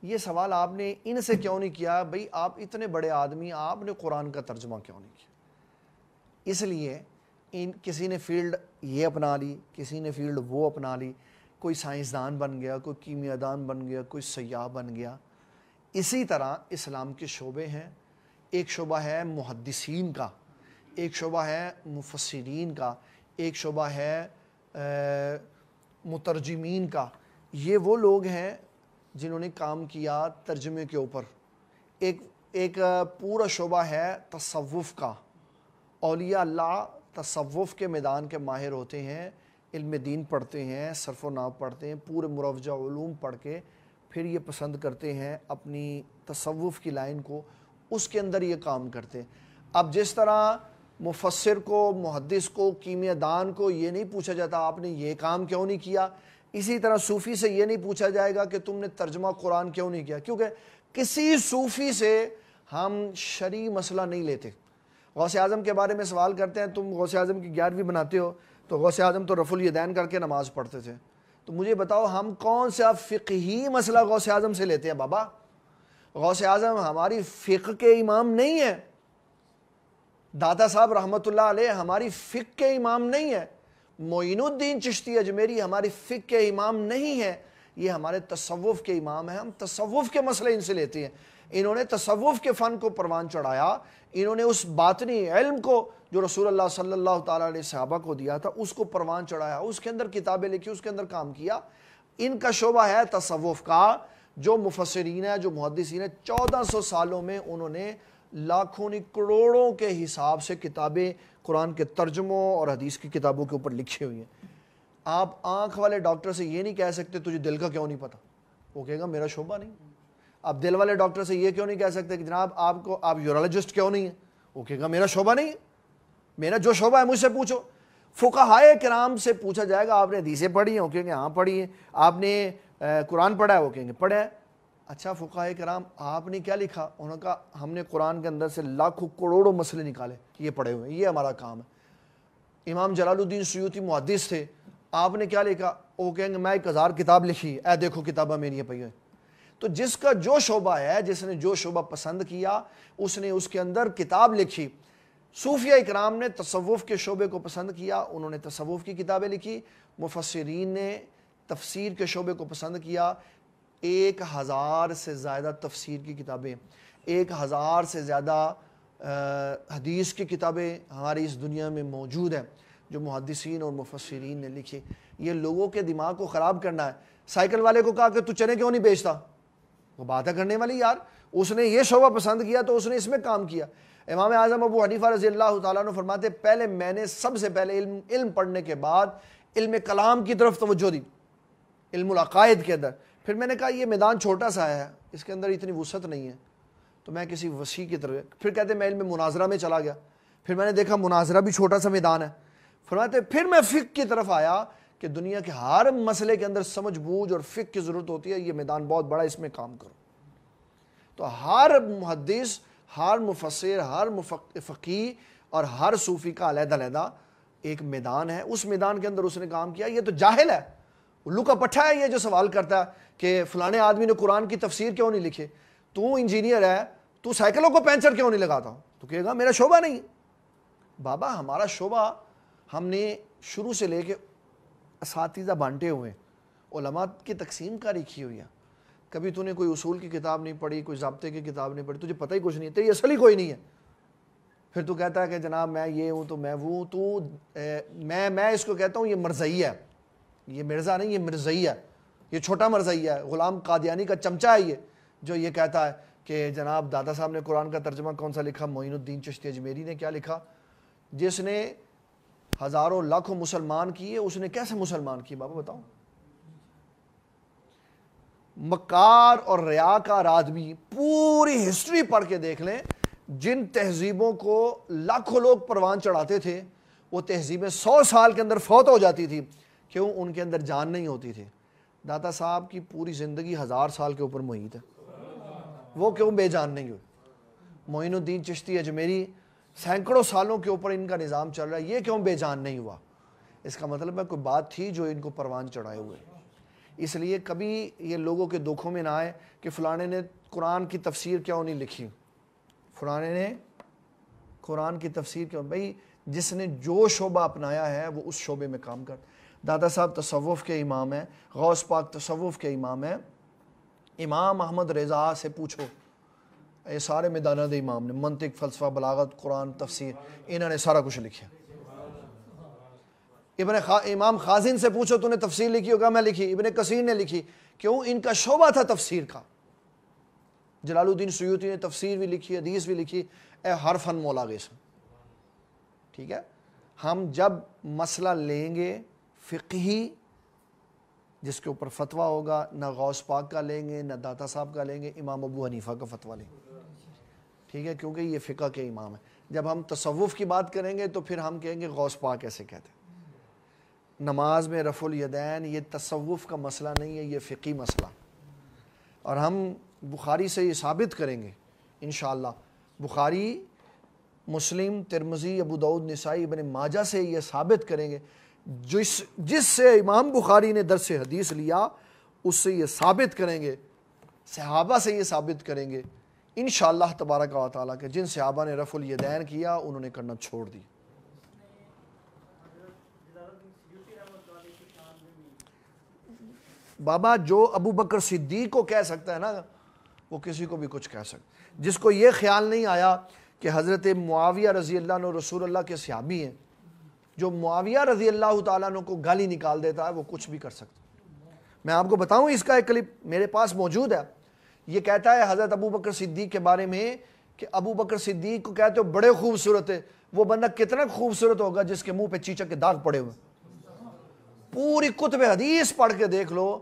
یہ سوال آپ نے ان سے کیوں نہیں کیا؟ بھئی آپ اتنے بڑے آدمی، آپ نے قرآن کا ترجمہ کیوں نہیں کیا؟ اس لیے کسی نے فیلڈ یہ اپنا لی، کسی نے فیلڈ وہ اپنا لی. کوئی سائنسدان بن گیا، کوئی کیمیاء دان بن گیا، کوئی سیاح بن گیا. اسی طرح اسلام کے شعبے ہیں. ایک شعبہ ہے محدثین کا، ایک شعبہ ہے مفسرین کا، ایک شعبہ ہے مترجمین کا. یہ وہ لوگ ہیں جنہوں نے کام کیا ترجمے کے اوپر. ایک پورا شعبہ ہے تصوف کا. اولیاء اللہ تصوف کے میدان کے ماہر ہوتے ہیں، علم دین پڑھتے ہیں، صرف و نحو پڑھتے ہیں، پورے مروجہ علوم پڑھ کے پھر یہ پسند کرتے ہیں اپنی تصوف کی لائن کو، اس کے اندر یہ کام کرتے ہیں. اب جس طرح مفسر کو، محدث کو، کیمیاء دان کو یہ نہیں پوچھا جاتا آپ نے یہ کام کیوں نہیں کیا، اسی طرح صوفی سے یہ نہیں پوچھا جائے گا کہ تم نے ترجمہ قرآن کیوں نہیں کیا، کیونکہ کسی صوفی سے ہم شرعی مسئلہ نہیں لیتے. غوث اعظم کے بارے میں سوال کرتے ہیں، تم غوث اعظم کی 11ویں بناتے ہو، تو غوث اعظم تو رفع الیدین کر کے نماز پڑھتے تھے. تو مجھے بتاؤ ہم کون سا فقہی مسئلہ غوث اعظم سے لیتے ہیں؟ بابا غوث اعظم ہماری فقہ کے امام نہیں ہے، داتا صاحب رحمۃ اللہ علیہ ہماری فقہ کے امام نہیں ہے، معین الدین چشتی اجمیری ہماری فقہ کے امام نہیں ہے، یہ ہمارے تصوف کے امام ہیں، ہم تصوف کے مسئلے ان سے لیتے ہیں۔ انہوں نے تصوف کے فن کو پروان چڑھایا، انہوں نے اس باطنی علم کو جو رسول اللہ صلی اللہ تعالیٰ علیہ صحابہ کو دیا تھا اس کو پروان چڑھایا، اس کے اندر کتابیں لکھی، اس کے اندر کام کیا۔ ان کا شعبہ ہے تصوف کا، جو مفسرین ہے، جو محدثین ہے، 1400 سالوں میں انہوں نے لاکھوں نہیں کروڑوں کے حساب سے کتابیں قرآن کے ترجموں اور حدیث کی کتابوں کے اوپر لکھی ہوئی ہیں۔ آپ آنکھ والے ڈاکٹر سے یہ نہیں کہہ سکتے تجھے دل کا کیوں نہیں پتہ، وہ کہے گا میرا شعبہ نہیں۔ آپ دل والے ڈاکٹر سے یہ کیوں نہیں کہہ سکتے کہ جناب آپ یورولوجسٹ کیوں نہیں ہیں، وہ کہے گا میرا شعبہ نہیں ہے، میرا جو شعبہ ہے مجھ سے پوچھو۔ فقہائے کرام سے پوچھا جائے گا آپ نے حدیثیں پڑھی ہیں، وہ کہیں گے ہاں پڑھی ہیں۔ آپ نے قرآن پڑھا ہے، وہ کہیں گے پڑھا ہے۔ اچھا فقہائے کرام آپ نے کیا لکھا؟ انہوں نے کہا ہم نے قرآن کے اندر سے لاکھوں کروڑوں مسئلے نکالے، یہ پڑھے ہوئے ہیں، یہ ہمارا کام ہے۔ امام جلال الدین سیوطی محدث تھے، آپ نے کیا لکھا؟ وہ کہیں گے میں 1000 کتاب لکھی، اے دیکھو کتابیں میری پئی ہوئی۔ تو جس کا جو شعبہ ہے، جس نے جو شعبہ پسند کیا اس نے اس کے اندر کتاب لکھی۔ صوفیہ اکرام نے تصوف کے شعبے کو پسند کیا، انہوں نے تصوف کی کتابیں لکھی۔ مفسرین نے تفسیر کے شعبے کو پسند کیا، 1000 سے زیادہ تفسیر کی کتابیں، 1000 سے زیادہ حدیث کی کتابیں ہماری اس دنیا میں موجود ہیں جو محدثین اور مفسرین نے لکھی۔ یہ لوگوں کے دماغ کو خراب کرنا ہے۔ سائیکل والے کو کہا کہ تو چنے کیوں نہیں بیچتا، وہ بات ہے کرنے والی یار، اس نے یہ شعبہ پسند کیا تو اس نے اس میں کام کیا۔ امام اعظم ابو حنیفہ رضی اللہ تعالیٰ عنہ فرماتے پہلے میں نے سب سے پہلے علم پڑھنے کے بعد علم کلام کی طرف توجہ دی، علم العقائد کے اندر۔ پھر میں نے کہا یہ میدان چھوٹا سا ہے، اس کے اندر اتنی وسعت نہیں ہے، تو میں کسی وسیع کی طرف۔ پھر کہتے میں علم مناظرہ میں چلا گیا، پھر میں نے دیکھا مناظرہ بھی چھوٹا سا میدان ہے۔ فرماتے پھر میں فقہ کی طرف آیا کہ دنیا کے ہر مسئلے کے اندر سمجھ بوجھ اور فقہ کی ضرورت ہوتی ہے، یہ میدان بہت بڑا، اس میں کام کرو۔ تو ہر محدث، ہر مفسر، ہر فقیہ اور ہر صوفی کا علیحدہ علیحدہ ایک میدان ہے، اس میدان کے اندر اس نے کام کیا۔ یہ تو جاہل ہے، الو کا پٹھا ہے یہ جو سوال کرتا ہے کہ فلانے آدمی نے قرآن کی تفسیر کیوں نہیں لکھی، تو انجینئر ہے، تو سائیکلوں کو پینچر کیوں نہیں لگاتا، تو کہے گا میرا شعبہ نہیں۔ بابا ہمارا شعبہ ہم نے شروع سے لے کے اساتذہ بانٹے ہوئے ہیں، علماء کی تقسیم کاری کی ہوئی ہے۔ کبھی تو نے کوئی اصول کی کتاب نہیں پڑھی، کوئی ضابطے کی کتاب نہیں پڑھی، تجھے پتہ ہی کچھ نہیں ہے، تیری اصل ہی کوئی نہیں ہے۔ پھر تو کہتا ہے کہ جناب میں یہ ہوں تو میں وہ ہوں، تو میں اس کو کہتا ہوں یہ مرزئی ہے، یہ مرزا نہیں، یہ مرزئی ہے، یہ چھوٹا مرزئی ہے، غلام قادیانی کا چمچہ ہے یہ، جو یہ کہتا ہے کہ جناب دادا صاحب نے قرآن کا ترجمہ کون سا لکھا؟ معین الدین چشتی اجمیری نے کیا لکھا؟ جس نے ہزاروں لاکھوں مسلمان کیے، اس نے کیسے مسلمان کیے بابا بتاؤ؟ مکار اور ریاکار آدمی، پوری ہسٹری پڑھ کے دیکھ لیں، جن تہذیبوں کو لاکھوں لوگ پروان چڑھاتے تھے وہ تہذیبیں 100 سال کے اندر فوت ہو جاتی تھی، کیوں؟ ان کے اندر جان نہیں ہوتی تھی۔ داتا صاحب کی پوری زندگی 1000 سال کے اوپر محیط ہے، وہ کیوں بے جان نہیں ہوئی؟ معین الدین چشتی اجمیری سینکڑوں سالوں کے اوپر ان کا نظام چل رہا ہے، یہ کیوں بے جان نہیں ہوا؟ اس کا مطلب ہے کوئی بات تھی جو ان کو پروان چڑھائے ہوئے۔ اس لیے کبھی یہ لوگوں کے دکھوں میں نہ آئے کہ فلانے نے قرآن کی تفسیر کیوں نہیں لکھی، فلانے نے قرآن کی تفسیر کیوں؟ بھائی جس نے جو شعبہ اپنایا ہے وہ اس شعبے میں کام کر۔ دادا صاحب تصوف کے امام ہیں، غوث پاک تصوف کے امام ہیں۔ امام احمد رضا سے پوچھو، یہ سارے میدانہ دے امام نے، منطق، فلسفہ، بلاغت، قرآن، تفسیر، انہوں نے سارا کچھ لکھا۔ امام خازن سے پوچھو تو نے تفسیر لکھی ہوگا؟ میں لکھی۔ ابن کثیر نے لکھی، کیوں؟ ان کا شعبہ تھا تفسیر کا۔ جلال الدین سیوطی نے تفسیر بھی لکھی، حدیث بھی لکھی، ہر فن مولا گے سن۔ ٹھیک ہے، ہم جب مسئلہ لیں گے فقہی جس کے اوپر فتویٰ ہوگا، نہ غوث پاک کا لیں گے، نہ داتا صاحب کا لیں گے، امام ابو حنیفہ کا فتویٰ لیں گے۔ ٹھیک ہے، کیونکہ یہ فقہ کے امام ہیں۔ جب ہم تصوف کی بات کریں گے تو پھر ہم کہیں گے غوث پاک ایسے کہتے ہیں۔ نماز میں رفع الیدین یہ تصوف کا مسئلہ نہیں ہے، یہ فقہی مسئلہ، اور ہم بخاری سے یہ ثابت کریں گے انشاءاللہ۔ بخاری، مسلم، ترمذی، ابو داؤد، نسائی، ابن ماجہ سے یہ ثابت کریں گے جس سے امام بخاری نے درس حدیث لیا اس سے یہ ثابت کریں گے، صحابہ سے یہ ثابت کریں گے انشاءاللہ تبارک و تعالیٰ کہ جن صحابہ نے رفع الیدین کیا انہوں نے کرنا چھوڑ دی۔ بابا جو ابو بکر صدیق کو کہہ سکتا ہے نا وہ کسی کو بھی کچھ کہہ سکتا، جس کو یہ خیال نہیں آیا کہ حضرت معاویہ رضی اللہ عنہ رسول اللہ کے صحابی ہیں، جو معاویہ رضی اللہ تعالیٰ عنہ کو گالی نکال دیتا ہے وہ کچھ بھی کر سکتا۔ میں آپ کو بتاؤں اس کا ایک کلپ میرے پاس موجود ہے، یہ کہتا ہے حضرت ابو بکر صدیق کے بارے میں کہ ابو بکر صدیق کو کہتے ہو بڑے خوبصورت ہے، وہ بندہ کتنا خوبصورت ہوگا جس کے منہ پہ چیچک کے داغ پڑے ہوئے۔ پوری کتب حدیث پڑھ کے دیکھ لو،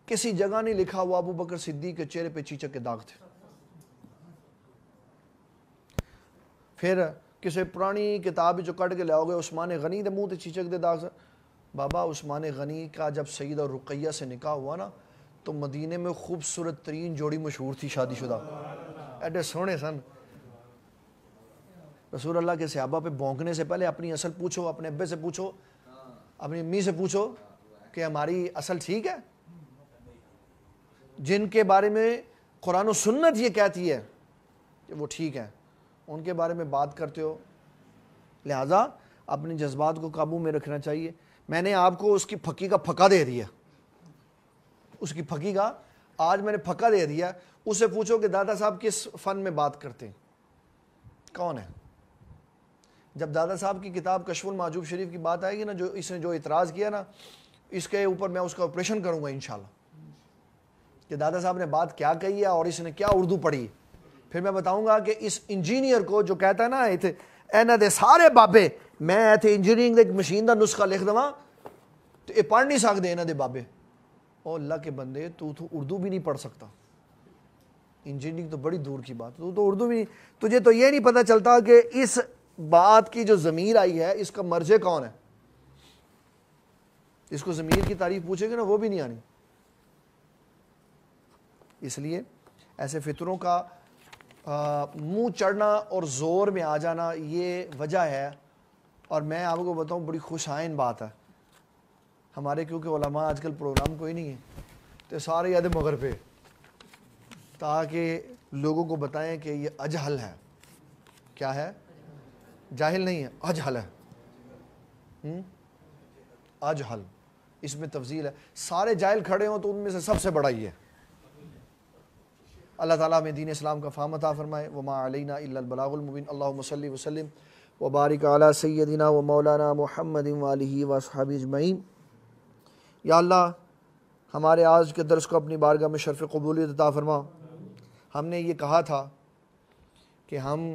کسی جگہ نہیں لکھا ہوا ابو بکر صدیق کے چہرے پہ چیچک کے داغ تھے۔ پھر کسی پرانی کتاب جو کٹ کے لے آؤ گے عثمان غنی دے منہ تے چیچک دے داغ سے، بابا عثمان غنی کا جب سیدہ رقیہ سے نکاح ہوا نا تو مدینے میں خوبصورت ترین جوڑی مشہور تھی شادی شدہ، ایڈے سونے سن۔ رسول اللہ کے صحابہ پہ بھونکنے سے پہلے اپنی اصل پوچھو، اپنے ابے سے پوچھو، اپنی امی سے پوچھو کہ ہماری اصل ٹھیک ہے۔ جن کے بارے میں قرآن و سنت یہ کہتی ہے کہ وہ ٹھیک ہے، ان کے بارے میں بات کرتے ہو، لہٰذا اپنے جذبات کو قابو میں رکھنا چاہیے۔ میں نے آپ کو اس کی پھکی کا پھکا دے دیا، اس کی پھکی کا آج میں نے پھکا دے دیا۔ اسے پوچھو کہ دادا صاحب کس فن میں بات کرتے ہیں، کون ہے؟ جب دادا صاحب کی کتاب کشف المحجوب شریف کی بات آئے گی نا، جو اس نے جو اعتراض کیا نا، اس کے اوپر میں اس کا آپریشن کروں گا انشاءاللہ کہ دادا صاحب نے بات کیا کہی ہے اور اس نے کیا اردو پڑھی۔ پھر میں بتاؤں گا کہ اس انجینئر کو جو کہتا ہے نا اینا دے سارے بابے میں ایتھے انجینئرنگ دے مشین دا نسخہ لکھ دواں تو یہ پڑھ نہیں سکتے اینا دے بابے۔ او اللہ کے بندے، تو اردو بھی نہیں پڑھ سکتا، انجینئرنگ تو بڑی دور کی بات، تو اردو بھی نہیں، تجھے تو یہ نہیں پتہ چلتا کہ اس بات کی جو ضمیر آئی ہے اس کا مرجع کون ہے۔ اس کو ضمیر کی تعریف پوچھے گے نا وہ بھی نہیں آنی۔ اس لیے ایسے فطروں کا منہ چڑھنا اور زور میں آ جانا یہ وجہ ہے۔ اور میں آپ کو بتاؤں بڑی خوش آئین بات ہے ہمارے، کیونکہ علماء آج کل پروگرام کوئی نہیں ہے تو سارے یاد مغر پہ، تاکہ لوگوں کو بتائیں کہ یہ اجہل ہے۔ کیا ہے؟ جاہل نہیں ہے، اجہل ہے۔ اجہل، اس میں تفضیل ہے۔ سارے جاہل کھڑے ہوں تو ان میں سے سب سے بڑا یہ ہے۔ اللہ تعالیٰ ہمیں دین اسلام کا فہم عطا فرمائے۔ وما علینا الا البلاغ المبین۔ اللہم صلی وسلم وبارک علی سیدنا و مولانا محمد وآلہ واصحابہ اجمعین۔ یا اللہ ہمارے آج کے درس کو اپنی بارگاہ میں شرف قبولیت عطا فرما۔ ہم نے یہ کہا تھا کہ ہم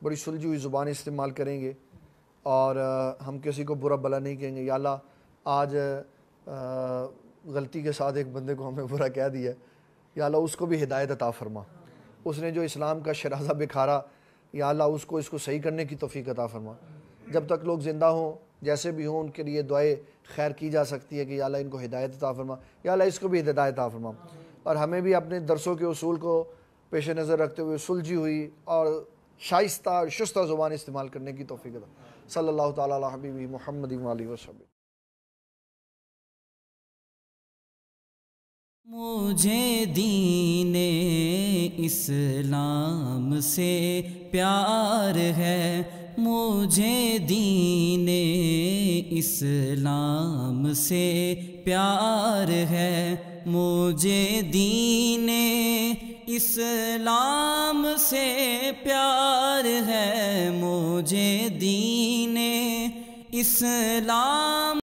بڑی سلجھی ہوئی زبان استعمال کریں گے اور ہم کسی کو برا بلا نہیں کہیں گے۔ یا اللہ آج غلطی کے ساتھ ایک بندے کو ہمیں برا کہہ دیا، یا اللہ اس کو بھی ہدایت عطا فرما۔ اس نے جو اسلام کا شرازہ بکھارا، یا اللہ اس کو صحیح کرنے کی توفیق عطا فرما۔ جب تک لوگ زندہ ہوں جیسے بھی ہوں ان کے لیے دعائیں خیر کی جا سکتی ہے کہ یا اللہ ان کو ہدایت عطا فرما، یا اللہ اس کو بھی ہدایت عطا فرما۔ اور ہمیں بھی اپنے درسوں کے اصول کو پیش نظر رکھتے ہوئے سلجھی ہوئی اور شائستہ اور شستہ زبان استعمال کرنے کی توفیق عطا۔ صلی اللہ تعالیٰ علی حبیبہ محمد وآلہ وسلم۔ مجھے دین اسلام سے پیار ہے، مجھے دین اسلام سے پیار ہے، مجھے دین اسلام سے پیار ہے، مجھے دین اسلام